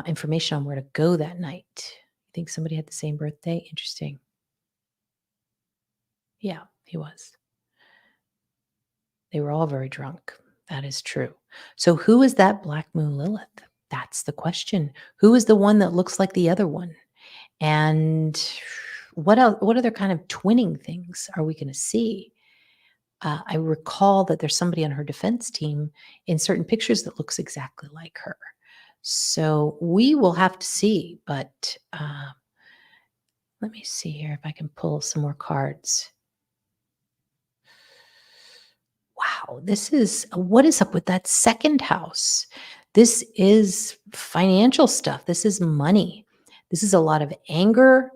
information on where to go that night. You think somebody had the same birthday? Interesting. Yeah, he was. They were all very drunk. That is true. So who is that Black Moon Lilith? That's the question. Who is the one that looks like the other one? And what else, what other kind of twinning things are we going to see? I recall that there's somebody on her defense team in certain pictures that looks exactly like her. So we will have to see. But let me see here if I can pull some more cards. Wow, this is what is up with that second house? This is financial stuff. This is money. This is a lot of anger.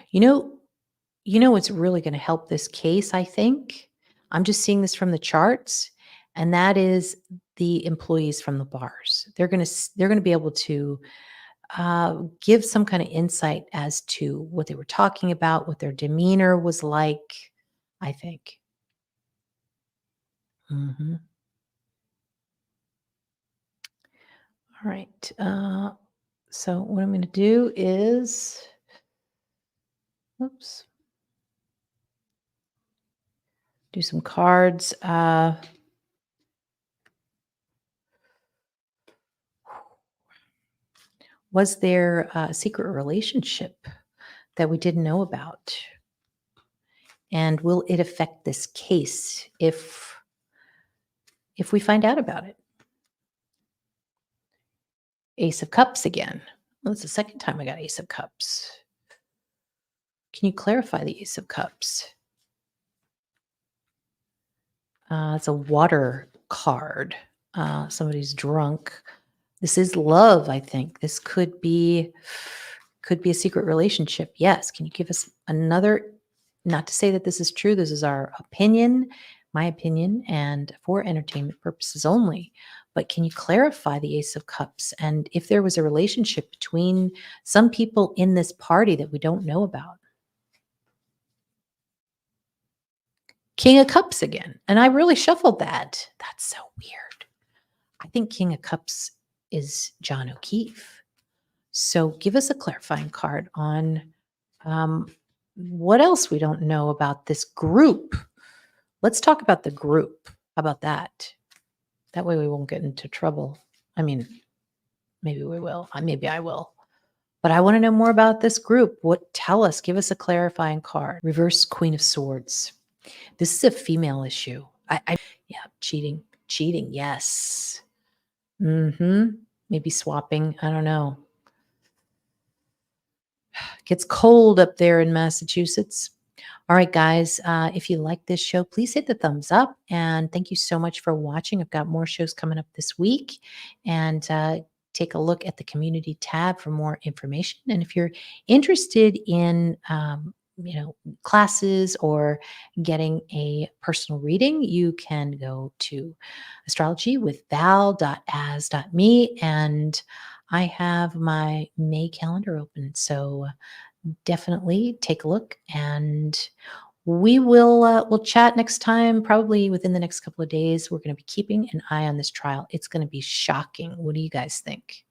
You know, what's really going to help this case, I think? I'm just seeing this from the charts, and that is the employees from the bars. They're going to be able to give some kind of insight as to what they were talking about, what their demeanor was like, I think. Mhm. All right. So what I'm going to do is, oops, do some cards. Was there a secret relationship that we didn't know about? And will it affect this case if we find out about it? Ace of Cups again. Well, it's the second time I got Ace of Cups. Can you clarify the Ace of Cups? It's a water card. Somebody's drunk. This is love, I think. This could be a secret relationship. Yes. Can you give us another, not to say that this is true, this is our opinion, my opinion, and for entertainment purposes only. But can you clarify the Ace of Cups and if there was a relationship between some people in this party that we don't know about? King of Cups again. And I really shuffled that. That's so weird. I think King of Cups is John O'Keefe. So give us a clarifying card on um, what else we don't know about this group. Let's talk about the group. How about that? That way we won't get into trouble. I mean, maybe we will. Maybe I will. But I want to know more about this group. Tell us, give us a clarifying card. Reverse Queen of Swords. This is a female issue. Yeah, cheating. Yes. Maybe swapping. I don't know. Gets cold up there in Massachusetts. All right, guys, if you like this show, please hit the thumbs up. And thank you so much for watching. I've got more shows coming up this week. And take a look at the community tab for more information. And if you're interested in, classes or getting a personal reading, you can go to astrology with val.as.me. And I have my May calendar open. So definitely take a look, and we'll chat next time, probably within the next couple of days. We're going to be keeping an eye on this trial. It's going to be shocking. What do you guys think?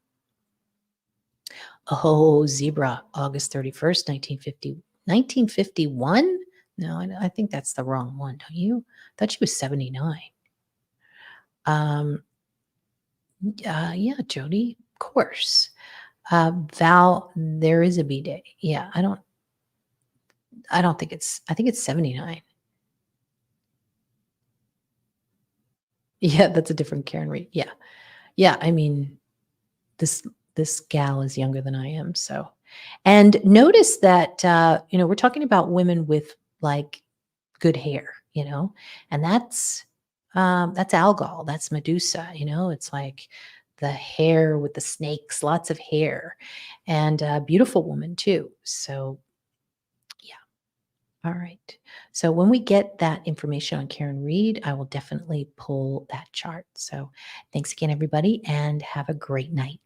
Oh, Zebra, August 31st, 1951. No, I think that's the wrong one, don't you? I thought she was 79. Yeah, Jody, of course. Val, there is a B day. Yeah, I think it's 79. Yeah, that's a different Karen Reed. Yeah. Yeah, I mean, this this gal is younger than I am, so. And notice that we're talking about women with like good hair, and that's Algol, that's Medusa, it's like the hair with the snakes, lots of hair, and a beautiful woman too. So yeah. All right. So when we get that information on Karen Reed, I will definitely pull that chart. So thanks again, everybody, and have a great night.